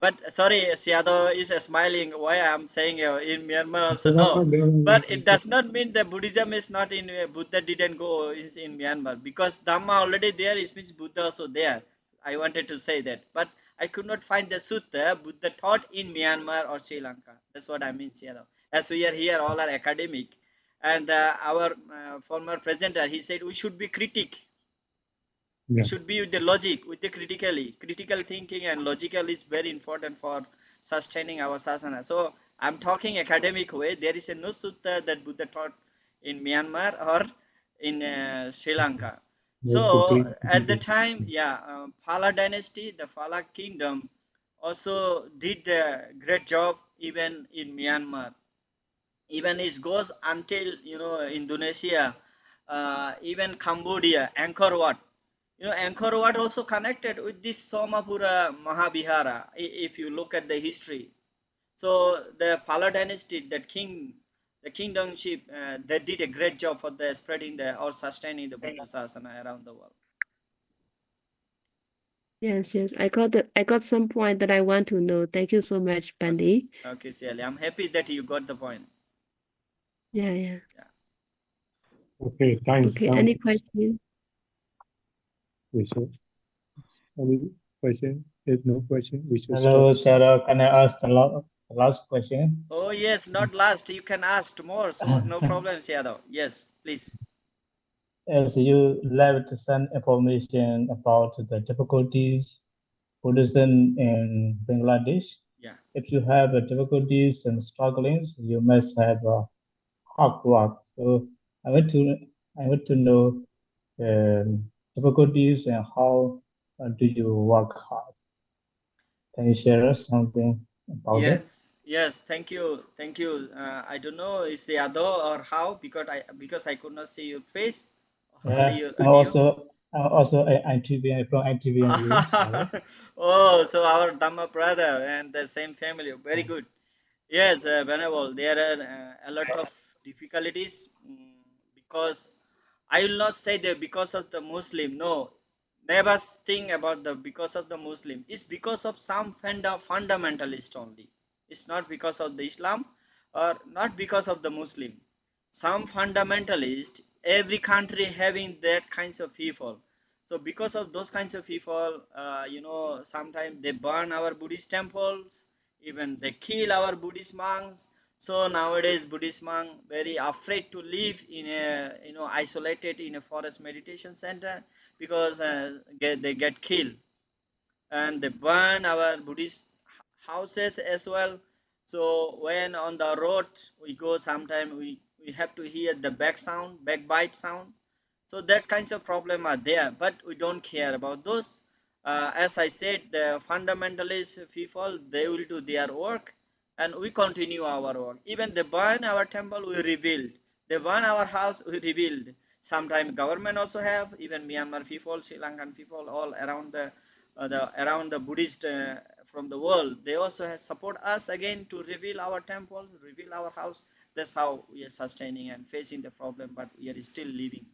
But sorry, Siado is smiling. Why I'm saying in Myanmar also no. But it does not mean that Buddhism is not in Buddha didn't go in Myanmar, because Dhamma already there. It means Buddha also there. I wanted to say that, but I could not find the sutta Buddha taught in Myanmar or Sri Lanka. That's what I mean, Siado. As we are here, all are academic, and our former presenter, he said we should be critic. Yeah. It should be with the logic, with the critical thinking, and logical is very important for sustaining our sasana. So I'm talking academic way. There is a no sutta that Buddha taught in Myanmar or in Sri Lanka. So at the time, yeah, Pala dynasty, the Pala kingdom also did a great job even in Myanmar. Even it goes until Indonesia, even Cambodia, Angkor Wat. Angkor Wat also connected with this Somapura Mahabihara, if you look at the history. So the Pala dynasty, that the kingdomship, they did a great job for the spreading or sustaining the Buddha Sasana around the world. Yes, yes. I got some point that I want to know. Thank you so much, Pandi. Okay, Sally. I'm happy that you got the point. Yeah, yeah. Okay, thanks. Okay, any question? We should. Any question? If no question, we should Hello, stop. Sarah. Can I ask the last question? Oh yes, not last. You can ask tomorrow. So no problem, Yadav. Yes, please. As you left some information about the difficulties Buddhism in Bangladesh. Yeah. If you have difficulties and strugglings, you must have hard work. So I want to know difficulties and how do you work hard? Can you share us something about that? Yes. Thank you. I don't know is the other or how, because I could not see your face, only your audio. Also ITV from ITV and you. Sorry. Oh, so our Dhamma brother and the same family. Very good. Yes, Venerable, there are a lot of difficulties, because I will not say that because of the Muslim. No, never think about the because of the Muslim. It's because of some fundamentalist only. It's not because of the Islam or not because of the Muslim. Some fundamentalist, every country having that kinds of people. So because of those kinds of people, sometimes they burn our Buddhist temples, even they kill our Buddhist monks. So nowadays Buddhist monk very afraid to live in a isolated in a forest meditation center, because they get killed, and they burn our Buddhist houses as well. So when on the road we go, sometime we have to hear the backbite sound. So that kinds of problem are there, but we don't care about those. As I said, the fundamentalist people, they will do their work, and we continue our work. Even they burn our temple, we rebuild. They burn our house, we rebuild. Sometimes government also have, even Myanmar people, Sri Lankan people, all around the Buddhist from the world, they also have support us again to rebuild our temples, rebuild our house. That's how we are sustaining and facing the problem, but we are still living.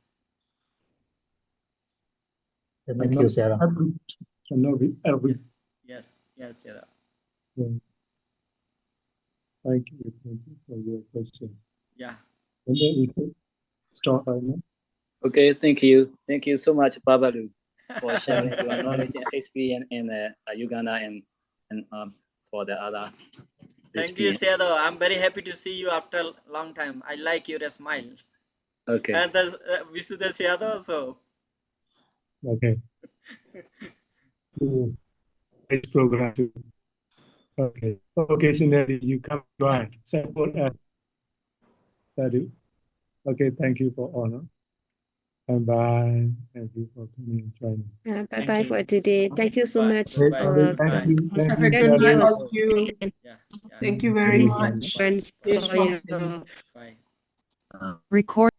Thank you, Sarah. Cannot be every. Yes, Sarah. Yeah. Thank you for your question. Yeah. And then we can start right now. Okay, thank you so much, Babalu, for sharing your knowledge and experience in Uganda and for the other. Thank you, Seado. I'm very happy to see you after a long time. I like your smile. Okay. And Visuddha Seado also. Okay. Next program too. Okay. Occasionally you come join, support us. study. Okay, thank you for honor. And bye. Thank you for coming and joining. Bye-bye for today. Thank you so much. Thank you, Have a very good night, much. all of you. Thank you very much. Participants for Stay strong. your Bye. Record.